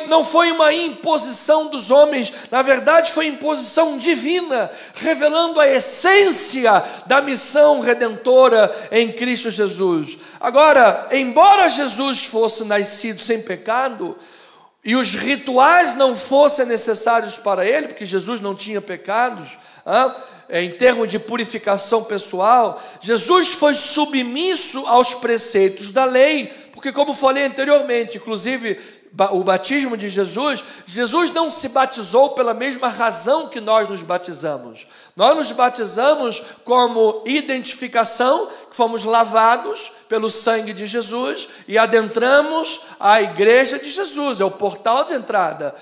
não foi uma imposição dos homens. Na verdade, foi imposição divina, revelando a essência da missão redentora em Cristo Jesus. Agora, embora Jesus fosse nascido sem pecado, e os rituais não fossem necessários para ele, porque Jesus não tinha pecados, em termos de purificação pessoal, Jesus foi submisso aos preceitos da lei, porque como falei anteriormente, inclusive o batismo de Jesus, Jesus não se batizou pela mesma razão que nós nos batizamos. Nós nos batizamos como identificação, que fomos lavados pelo sangue de Jesus e adentramos a igreja de Jesus, é o portal de entrada.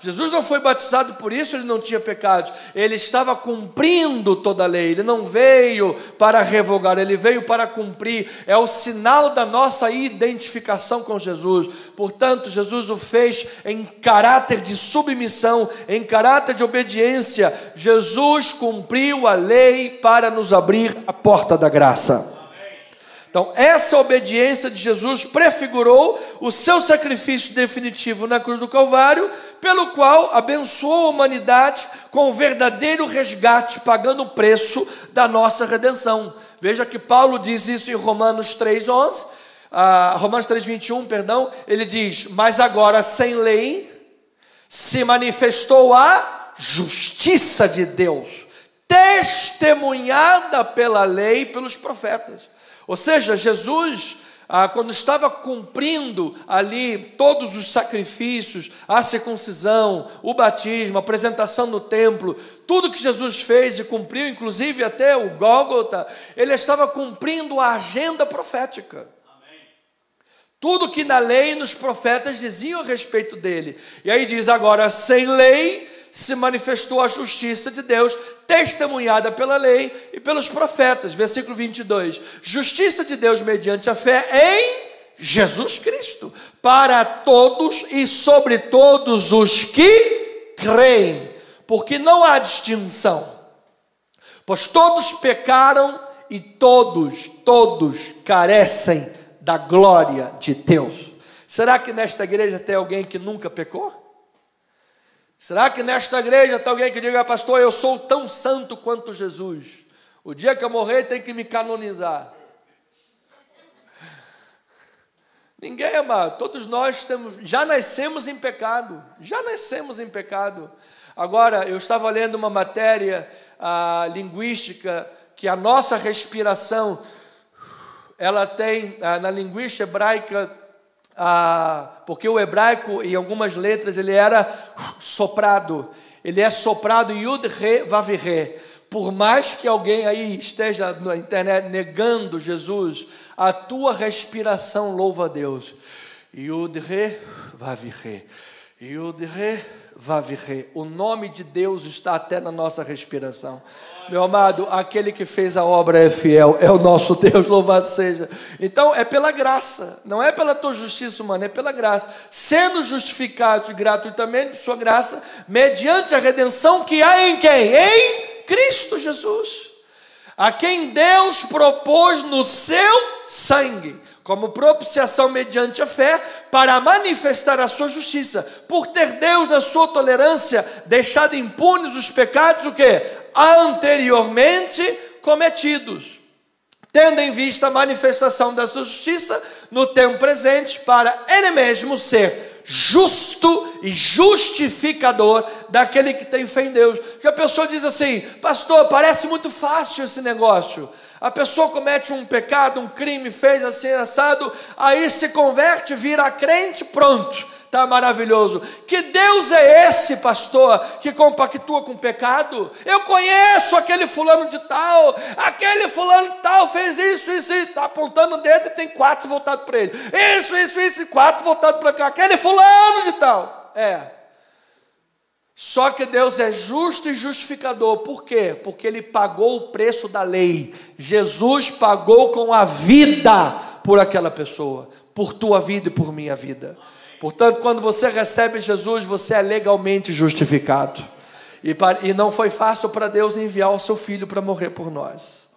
Jesus não foi batizado por isso, ele não tinha pecados, ele estava cumprindo toda a lei, ele não veio para revogar, ele veio para cumprir, é o sinal da nossa identificação com Jesus. Portanto, Jesus o fez em caráter de submissão, em caráter de obediência. Jesus cumpriu a lei para nos abrir a porta da graça. Então, essa obediência de Jesus prefigurou o seu sacrifício definitivo na cruz do Calvário, pelo qual abençoou a humanidade com o verdadeiro resgate, pagando o preço da nossa redenção. Veja que Paulo diz isso em Romanos 3:11, Romanos 3:21, perdão, ele diz: mas agora sem lei se manifestou a justiça de Deus, testemunhada pela lei e pelos profetas. Ou seja, Jesus, quando estava cumprindo ali todos os sacrifícios, a circuncisão, o batismo, a apresentação no templo, tudo que Jesus fez e cumpriu, inclusive até o Gólgota, ele estava cumprindo a agenda profética. Tudo que na lei e nos profetas diziam a respeito dele. E aí diz agora, sem lei se manifestou a justiça de Deus, testemunhada pela lei e pelos profetas. Versículo 22. Justiça de Deus mediante a fé em Jesus Cristo, para todos e sobre todos os que creem, porque não há distinção, pois todos pecaram e todos carecem da glória de Deus. Será que nesta igreja tem alguém que nunca pecou? Será que nesta igreja tem alguém que diga, pastor, eu sou tão santo quanto Jesus, o dia que eu morrer tem que me canonizar? Ninguém, amado. Todos nós já nascemos em pecado, Agora, eu estava lendo uma matéria linguística, que a nossa respiração, ela tem, na linguística hebraica, porque o hebraico, em algumas letras, ele era soprado. Ele é soprado Yud, Re, Vav, Re. Por mais que alguém aí esteja na internet negando Jesus, a tua respiração louva a Deus. Yud, Re, Vav, Re. Yud, Re, Vav, Re. O nome de Deus está até na nossa respiração. Meu amado, aquele que fez a obra é fiel, é o nosso Deus, louvado seja. Então é pela graça, não é pela tua justiça humana, é pela graça, sendo justificados gratuitamente por sua graça, mediante a redenção que há em quem? Em Cristo Jesus, a quem Deus propôs no seu sangue, como propiciação mediante a fé, para manifestar a sua justiça, por ter Deus na sua tolerância deixado impunes os pecados, o quê? Anteriormente cometidos, tendo em vista a manifestação da sua justiça no tempo presente, para ele mesmo ser justo e justificador daquele que tem fé em Deus. Que a pessoa diz assim, pastor, parece muito fácil esse negócio. A pessoa comete um pecado, um crime, fez assim, assado, aí se converte, vira crente, pronto. Está maravilhoso. Que Deus é esse, pastor, que compactua com o pecado? Eu conheço aquele fulano de tal, fez isso, está apontando o dedo e tem 4 voltados para ele. Isso, e 4 voltados para cá. Aquele fulano de tal. Só que Deus é justo e justificador. Por quê? Porque Ele pagou o preço da lei. Jesus pagou com a vida por aquela pessoa, por tua vida e por minha vida. Portanto, quando você recebe Jesus, você é legalmente justificado. E não foi fácil para Deus enviar o seu Filho para morrer por nós.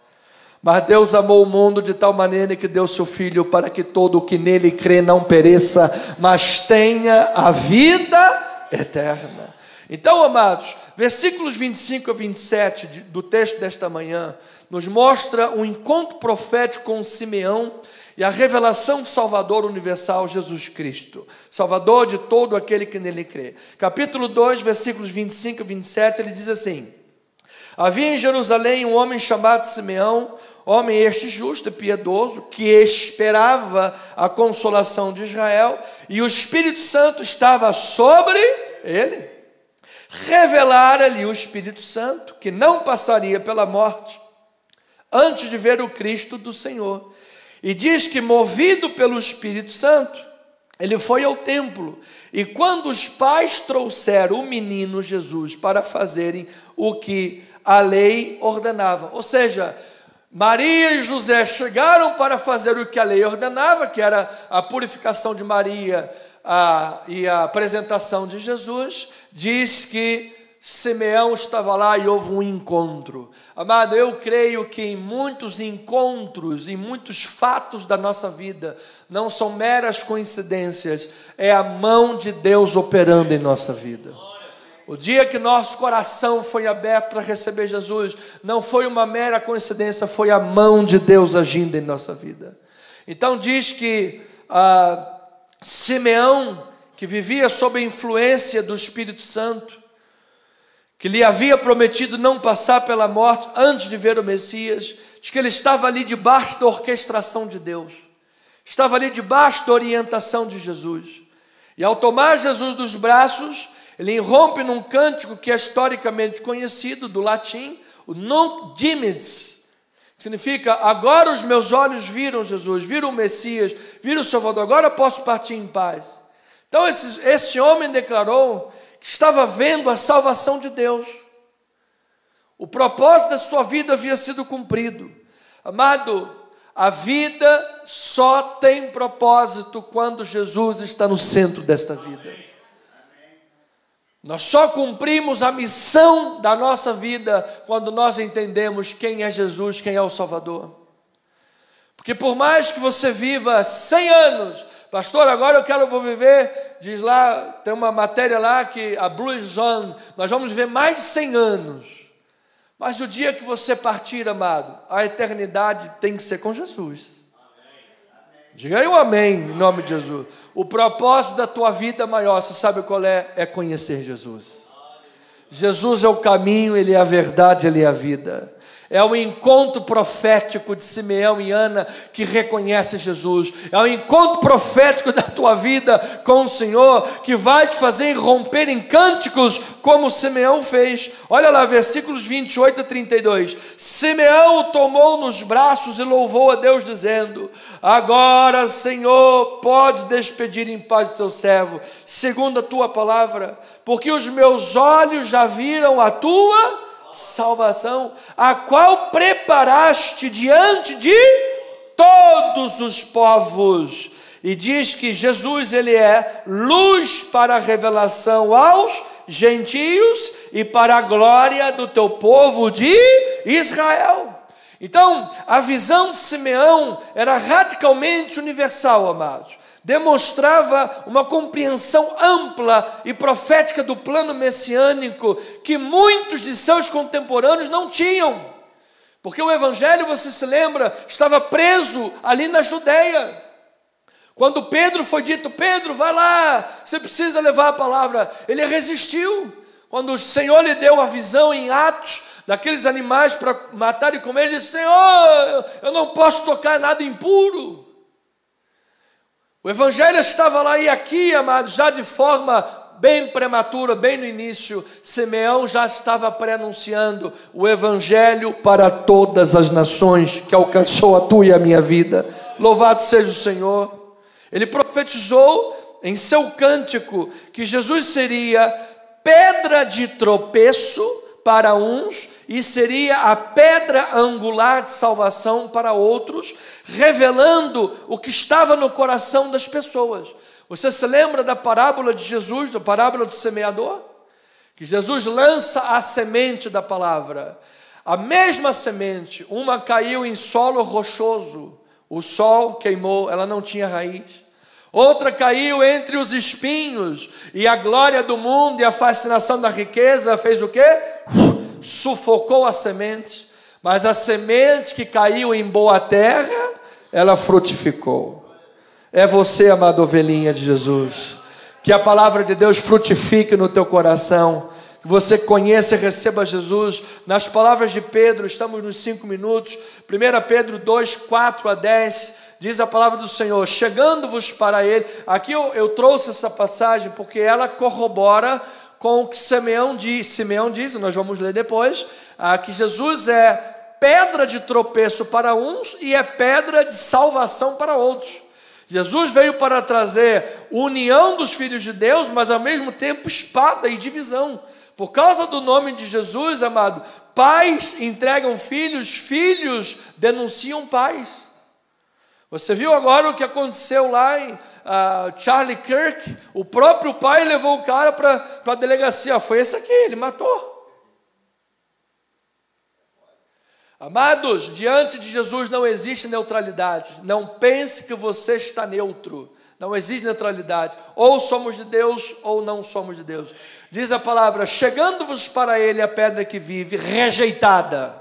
Mas Deus amou o mundo de tal maneira que deu seu Filho para que todo o que nele crê não pereça, mas tenha a vida eterna. Então, amados, versículos 25 a 27 do texto desta manhã, nos mostra um encontro profético com Simeão, e a revelação do Salvador universal, Jesus Cristo, Salvador de todo aquele que nele crê. Capítulo 2, versículos 25 e 27, ele diz assim: havia em Jerusalém um homem chamado Simeão, homem este justo e piedoso, que esperava a consolação de Israel, e o Espírito Santo estava sobre ele. Revelara-lhe o Espírito Santo que não passaria pela morte antes de ver o Cristo do Senhor. E diz que, movido pelo Espírito Santo, ele foi ao templo, e quando os pais trouxeram o menino Jesus para fazerem o que a lei ordenava, ou seja, Maria e José chegaram para fazer o que a lei ordenava, que era a purificação de Maria e a apresentação de Jesus, diz que Simeão estava lá e houve um encontro. Amado, eu creio que em muitos encontros, em muitos fatos da nossa vida, não são meras coincidências, é a mão de Deus operando em nossa vida. O dia que nosso coração foi aberto para receber Jesus, não foi uma mera coincidência, foi a mão de Deus agindo em nossa vida. Então diz que Simeão, que vivia sob a influência do Espírito Santo, que lhe havia prometido não passar pela morte antes de ver o Messias, diz que ele estava ali debaixo da orquestração de Deus, estava ali debaixo da orientação de Jesus, e ao tomar Jesus dos braços, ele irrompe num cântico que é historicamente conhecido, do latim, o Nunc Dimittis, que significa: agora os meus olhos viram Jesus, viram o Messias, viram o Salvador, agora posso partir em paz. Então esse homem declarou que estava vendo a salvação de Deus. O propósito da sua vida havia sido cumprido. Amado, a vida só tem propósito quando Jesus está no centro desta vida. Nós só cumprimos a missão da nossa vida quando nós entendemos quem é Jesus, quem é o Salvador. Porque por mais que você viva 100 anos, pastor, agora vou viver, diz lá, tem uma matéria lá que a Blue Zone, nós vamos viver mais de 100 anos. Mas o dia que você partir, amado, a eternidade tem que ser com Jesus. Diga aí um amém, em nome de Jesus. O propósito da tua vida maior, você sabe qual é? É conhecer Jesus. Jesus é o caminho, Ele é a verdade, Ele é a vida. É o encontro profético de Simeão e Ana que reconhece Jesus. É o encontro profético da tua vida com o Senhor que vai te fazer romper em cânticos como Simeão fez. Olha lá, versículos 28 a 32. Simeão o tomou nos braços e louvou a Deus dizendo: agora, Senhor, podes despedir em paz o teu servo, segundo a tua palavra, porque os meus olhos já viram a tua salvação, a qual preparaste diante de todos os povos. E diz que Jesus, ele é luz para a revelação aos gentios e para a glória do teu povo de Israel. Então, a visão de Simeão era radicalmente universal, amados. Demonstrava uma compreensão ampla e profética do plano messiânico que muitos de seus contemporâneos não tinham. Porque o evangelho, você se lembra, estava preso ali na Judeia. Quando Pedro foi dito: Pedro, vai lá, você precisa levar a palavra, ele resistiu. Quando o Senhor lhe deu a visão em Atos, daqueles animais para matar e comer, ele disse: Senhor, eu não posso tocar nada impuro. O evangelho estava lá, e aqui, amados, já de forma bem prematura, bem no início, Simeão já estava pré-anunciando o evangelho para todas as nações, que alcançou a tua e a minha vida. Louvado seja o Senhor. Ele profetizou em seu cântico que Jesus seria pedra de tropeço para uns e seria a pedra angular de salvação para outros, revelando o que estava no coração das pessoas. Você se lembra da parábola de Jesus, da parábola do semeador? Que Jesus lança a semente da palavra. A mesma semente, uma caiu em solo rochoso, o sol queimou, ela não tinha raiz. Outra caiu entre os espinhos, e a glória do mundo e a fascinação da riqueza fez o quê? Sufocou a semente. Mas a semente que caiu em boa terra ela frutificou. É você, amada ovelhinha de Jesus. Que a palavra de Deus frutifique no teu coração. Que você conheça e receba Jesus. Nas palavras de Pedro, estamos nos 5 minutos. 1 Pedro 2, 4 a 10. Diz a palavra do Senhor: chegando-vos para Ele. Aqui eu trouxe essa passagem porque ela corrobora com o que Simeão diz, nós vamos ler depois, que Jesus é pedra de tropeço para uns e é pedra de salvação para outros. Jesus veio para trazer união dos filhos de Deus, mas ao mesmo tempo espada e divisão. Por causa do nome de Jesus, amado, pais entregam filhos, filhos denunciam pais. Você viu agora o que aconteceu lá em Charlie Kirk? O próprio pai levou o cara para a delegacia. Foi esse aqui, ele matou. Amados, diante de Jesus não existe neutralidade. Não pense que você está neutro. Não existe neutralidade. Ou somos de Deus ou não somos de Deus. Diz a palavra: chegando-vos para Ele a pedra que vive, rejeitada,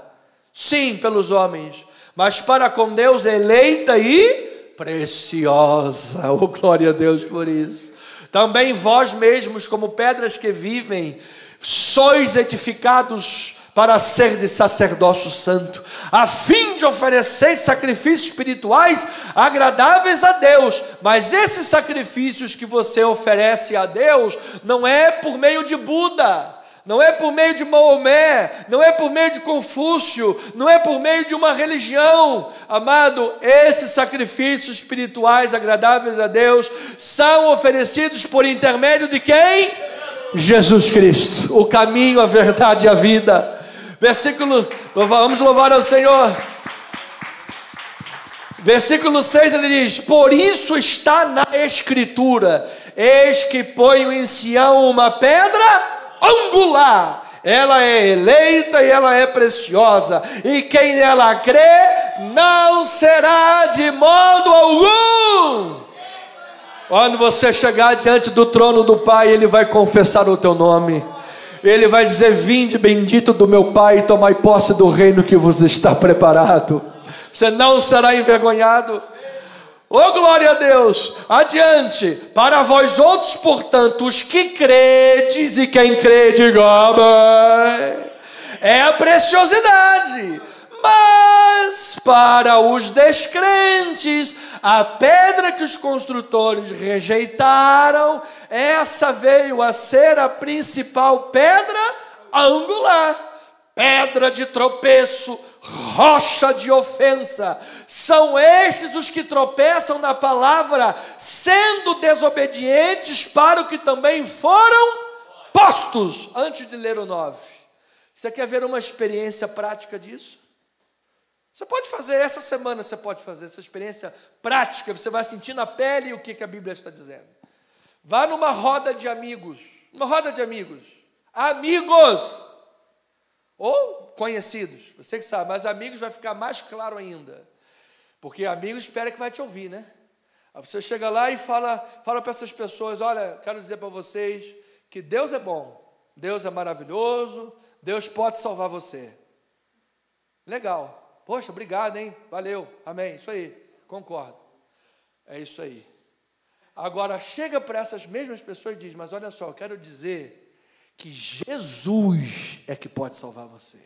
sim, pelos homens, mas para com Deus eleita e preciosa. Oh, glória a Deus por isso. Também vós mesmos, como pedras que vivem, sois edificados para ser de sacerdócio santo, a fim de oferecer sacrifícios espirituais agradáveis a Deus. Mas esses sacrifícios que você oferece a Deus não é por meio de Buda, não é por meio de Maomé, não é por meio de Confúcio, não é por meio de uma religião. Amado, esses sacrifícios espirituais agradáveis a Deus são oferecidos por intermédio de quem? Jesus Cristo, o caminho, a verdade e a vida. Vamos louvar ao Senhor. Versículo 6 ele diz: por isso está na Escritura: eis que ponho em Sião uma pedra angular, ela é eleita e ela é preciosa, e quem nela crê não será de modo algum. Quando você chegar diante do trono do Pai, Ele vai confessar o teu nome. Ele vai dizer: vinde bendito do meu Pai, e tomai posse do reino que vos está preparado. Você não será envergonhado. Oh, glória a Deus. Adiante: para vós outros, portanto, os que credes, e quem crê, diga amém. É a preciosidade. Mas para os descrentes, a pedra que os construtores rejeitaram, essa veio a ser a principal pedra angular, pedra de tropeço, rocha de ofensa. São estes os que tropeçam na palavra, sendo desobedientes para o que também foram postos. Antes de ler o 9, você quer ver uma experiência prática disso? Você pode fazer, essa semana você pode fazer essa experiência prática. Você vai sentir na pele o que a Bíblia está dizendo. Vá numa roda de amigos, amigos, ou conhecidos, você que sabe, mas amigos vai ficar mais claro ainda, porque amigo espera que vai te ouvir, né? Aí você chega lá e fala para essas pessoas: olha, quero dizer para vocês que Deus é bom, Deus é maravilhoso, Deus pode salvar você. Legal. Poxa, obrigado, hein? Valeu, amém, isso aí, concordo. É isso aí. Agora, chega para essas mesmas pessoas e diz: mas olha só, eu quero dizer que Jesus é que pode salvar você.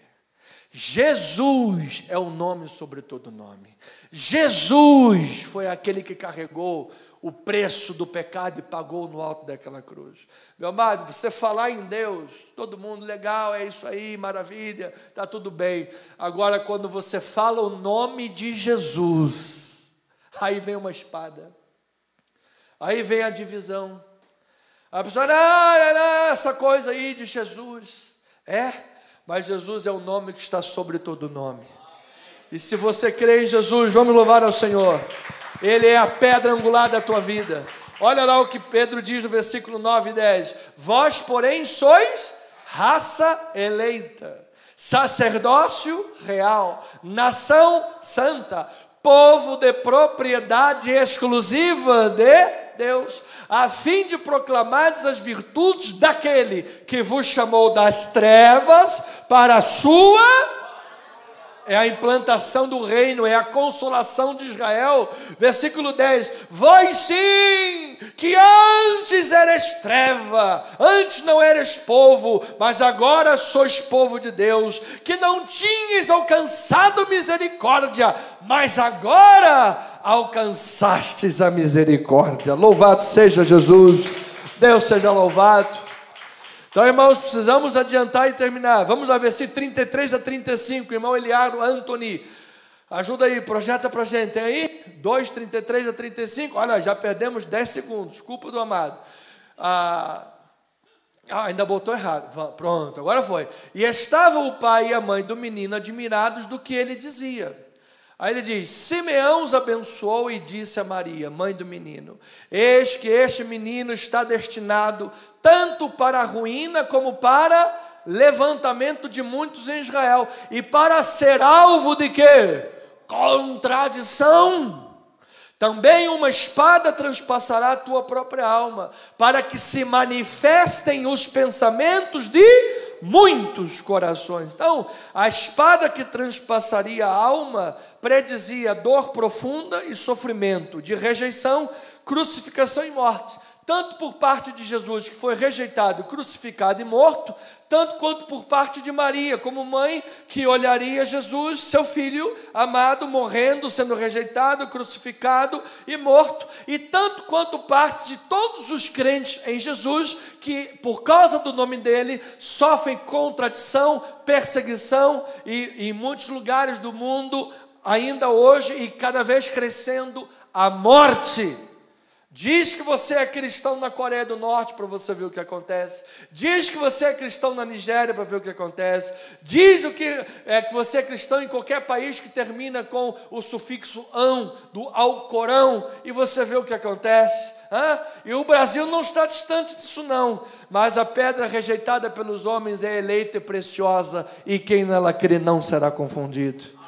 Jesus é o nome sobre todo nome. Jesus foi aquele que carregou o preço do pecado e pagou no alto daquela cruz. Meu amado, você falar em Deus, todo mundo, legal, é isso aí, maravilha, está tudo bem. Agora, quando você fala o nome de Jesus, aí vem uma espada, aí vem a divisão. A pessoa: não, essa coisa aí de Jesus, mas Jesus é o nome que está sobre todo nome. E se você crê em Jesus, vamos louvar ao Senhor. Ele é a pedra angular da tua vida. Olha lá o que Pedro diz no versículo 9 e 10. Vós, porém, sois raça eleita, sacerdócio real, nação santa, povo de propriedade exclusiva de Deus, a fim de proclamardes as virtudes daquele que vos chamou das trevas para a sua é a implantação do reino, é a consolação de Israel. Versículo 10: vós sim, que antes eres treva, antes não eres povo, mas agora sois povo de Deus, que não tinhas alcançado misericórdia, mas agora alcançastes a misericórdia. Louvado seja Jesus, Deus seja louvado. Então, irmãos, precisamos adiantar e terminar. Vamos lá, versículo 33 a 35. Irmão Eliardo Anthony, ajuda aí, projeta para a gente. Tem aí? 2, 33 a 35. Olha, já perdemos 10 segundos. Culpa do amado. Ainda botou errado. Pronto, agora foi. E estava o pai e a mãe do menino admirados do que ele dizia. Aí ele diz: Simeão os abençoou e disse a Maria, mãe do menino: eis que este menino está destinado tanto para a ruína como para levantamento de muitos em Israel, e para ser alvo de quê? Contradição. Também uma espada transpassará a tua própria alma, para que se manifestem os pensamentos de muitos corações. Então, a espada que transpassaria a alma predizia dor profunda e sofrimento, de rejeição, crucificação e morte. Tanto por parte de Jesus, que foi rejeitado, crucificado e morto, tanto quanto por parte de Maria, como mãe, que olharia Jesus, seu filho amado, morrendo, sendo rejeitado, crucificado e morto, e tanto quanto parte de todos os crentes em Jesus, que por causa do nome dele, sofrem contradição, perseguição, e em muitos lugares do mundo, ainda hoje, e cada vez crescendo, a morte. Diz que você é cristão na Coreia do Norte para você ver o que acontece. Diz que você é cristão na Nigéria para ver o que acontece. Diz que você é cristão em qualquer país que termina com o sufixo "ão", do Alcorão, e você vê o que acontece. E o Brasil não está distante disso não, mas a pedra rejeitada pelos homens é eleita e preciosa, e quem nela crê não será confundido.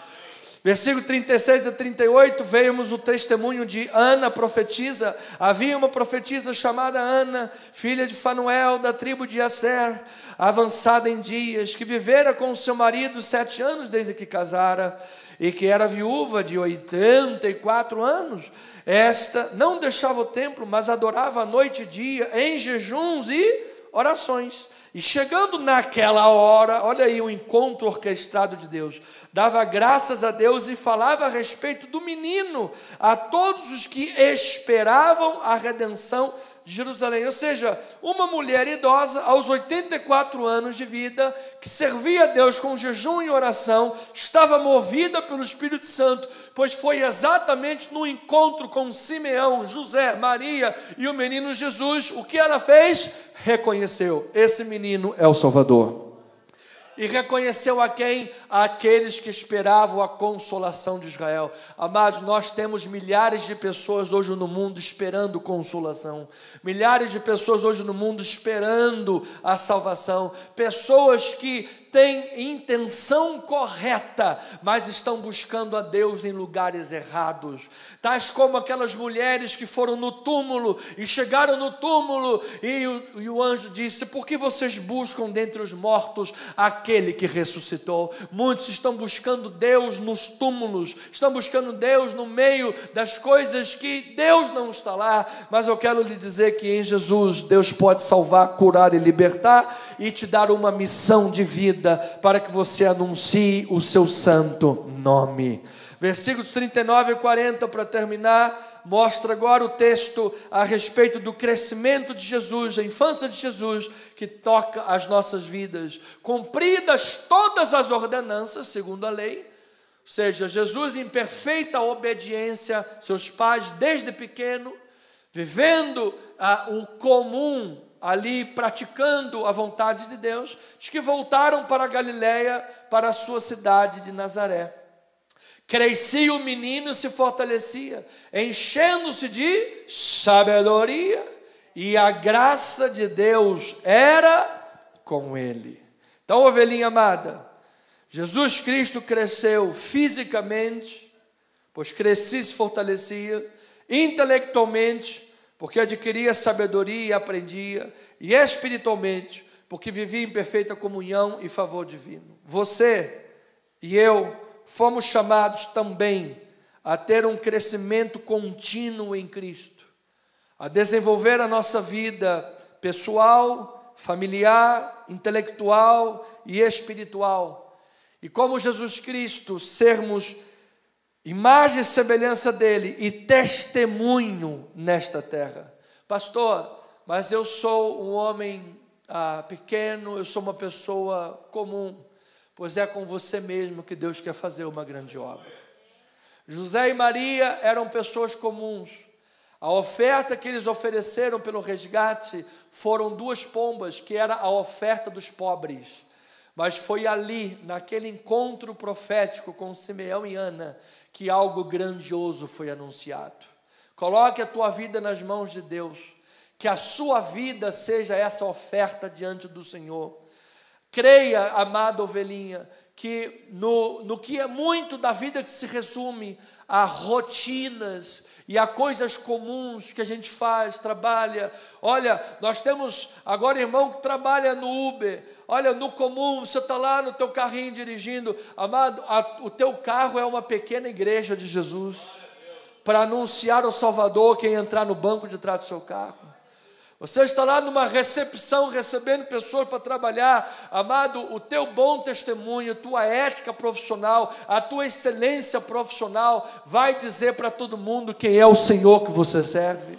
Versículo 36 a 38, vemos o testemunho de Ana, profetisa. Havia uma profetisa chamada Ana, filha de Fanuel, da tribo de Asser, avançada em dias, que vivera com seu marido 7 anos desde que casara, e que era viúva de 84 anos. Esta não deixava o templo, mas adorava noite e dia, em jejuns e orações. E chegando naquela hora, olha aí o encontro orquestrado de Deus, dava graças a Deus e falava a respeito do menino a todos os que esperavam a redenção de Jerusalém. Ou seja, uma mulher idosa aos 84 anos de vida, que servia a Deus com jejum e oração, estava movida pelo Espírito Santo, pois foi exatamente no encontro com Simeão, José, Maria e o menino Jesus, o que ela fez? Reconheceu: esse menino é o Salvador. E reconheceu a quem? Aqueles que esperavam a consolação de Israel. Amados, nós temos milhares de pessoas hoje no mundo esperando consolação. Milhares de pessoas hoje no mundo esperando a salvação. Pessoas que têm intenção correta, mas estão buscando a Deus em lugares errados. Tais como aquelas mulheres que foram no túmulo e chegaram no túmulo e o anjo disse: por que vocês buscam dentre os mortos aquele que ressuscitou? Muitos estão buscando Deus nos túmulos, estão buscando Deus no meio das coisas que Deus não está lá, mas eu quero lhe dizer que em Jesus Deus pode salvar, curar e libertar, e te dar uma missão de vida para que você anuncie o seu santo nome. Versículos 39 e 40, para terminar, mostra agora o texto a respeito do crescimento de Jesus, a infância de Jesus, que toca as nossas vidas. Cumpridas todas as ordenanças, segundo a lei, ou seja, Jesus em perfeita obediência, seus pais desde pequeno, vivendo o comum, ali praticando a vontade de Deus, diz que voltaram para a Galileia, para a sua cidade de Nazaré. Crescia o menino e se fortalecia, enchendo-se de sabedoria, e a graça de Deus era com ele. Então, ovelhinha amada, Jesus Cristo cresceu fisicamente, pois crescia e se fortalecia, intelectualmente, porque adquiria sabedoria e aprendia, e espiritualmente, porque vivia em perfeita comunhão e favor divino. Você e eu fomos chamados também a ter um crescimento contínuo em Cristo, a desenvolver a nossa vida pessoal, familiar, intelectual e espiritual. E como Jesus Cristo, sermos imagem e semelhança dele e testemunho nesta terra. Pastor, mas eu sou um homem pequeno, eu sou uma pessoa comum. Pois é com você mesmo que Deus quer fazer uma grande obra. José e Maria eram pessoas comuns. A oferta que eles ofereceram pelo resgate foram 2 pombas, que era a oferta dos pobres. Mas foi ali, naquele encontro profético com Simeão e Ana, que algo grandioso foi anunciado. Coloque a tua vida nas mãos de Deus, que a sua vida seja essa oferta diante do Senhor. Creia, amada ovelhinha, que no que é muito da vida que se resume a rotinas e a coisas comuns que a gente faz, trabalha. Olha, nós temos agora irmão que trabalha no Uber. Olha, no comum, você está lá no teu carrinho dirigindo. Amado, o teu carro é uma pequena igreja de Jesus, para anunciar ao Salvador quem entrar no banco de trás do seu carro. Você está lá numa recepção, recebendo pessoas para trabalhar. Amado, o teu bom testemunho, a tua ética profissional, a tua excelência profissional, vai dizer para todo mundo quem é o Senhor que você serve.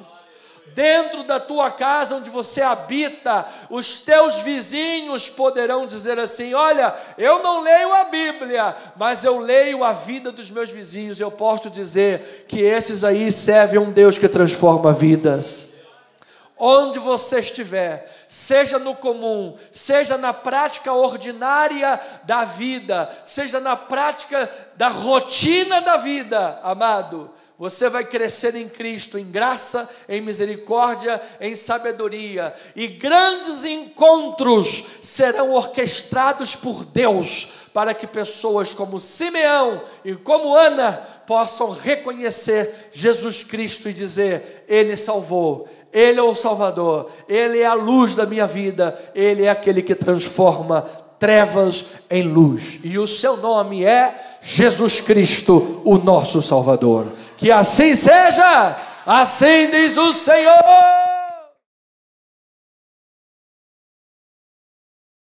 Dentro da tua casa onde você habita, os teus vizinhos poderão dizer assim: olha, eu não leio a Bíblia, mas eu leio a vida dos meus vizinhos. Eu posso dizer que esses aí servem a um Deus que transforma vidas. Onde você estiver, seja no comum, seja na prática ordinária da vida, seja na prática da rotina da vida, amado, você vai crescer em Cristo, em graça, em misericórdia, em sabedoria, e grandes encontros serão orquestrados por Deus, para que pessoas como Simeão e como Ana possam reconhecer Jesus Cristo e dizer: Ele salvou, Ele é o Salvador, Ele é a luz da minha vida, Ele é aquele que transforma trevas em luz, e o seu nome é Jesus Cristo, o nosso Salvador. Que assim seja, assim diz o Senhor.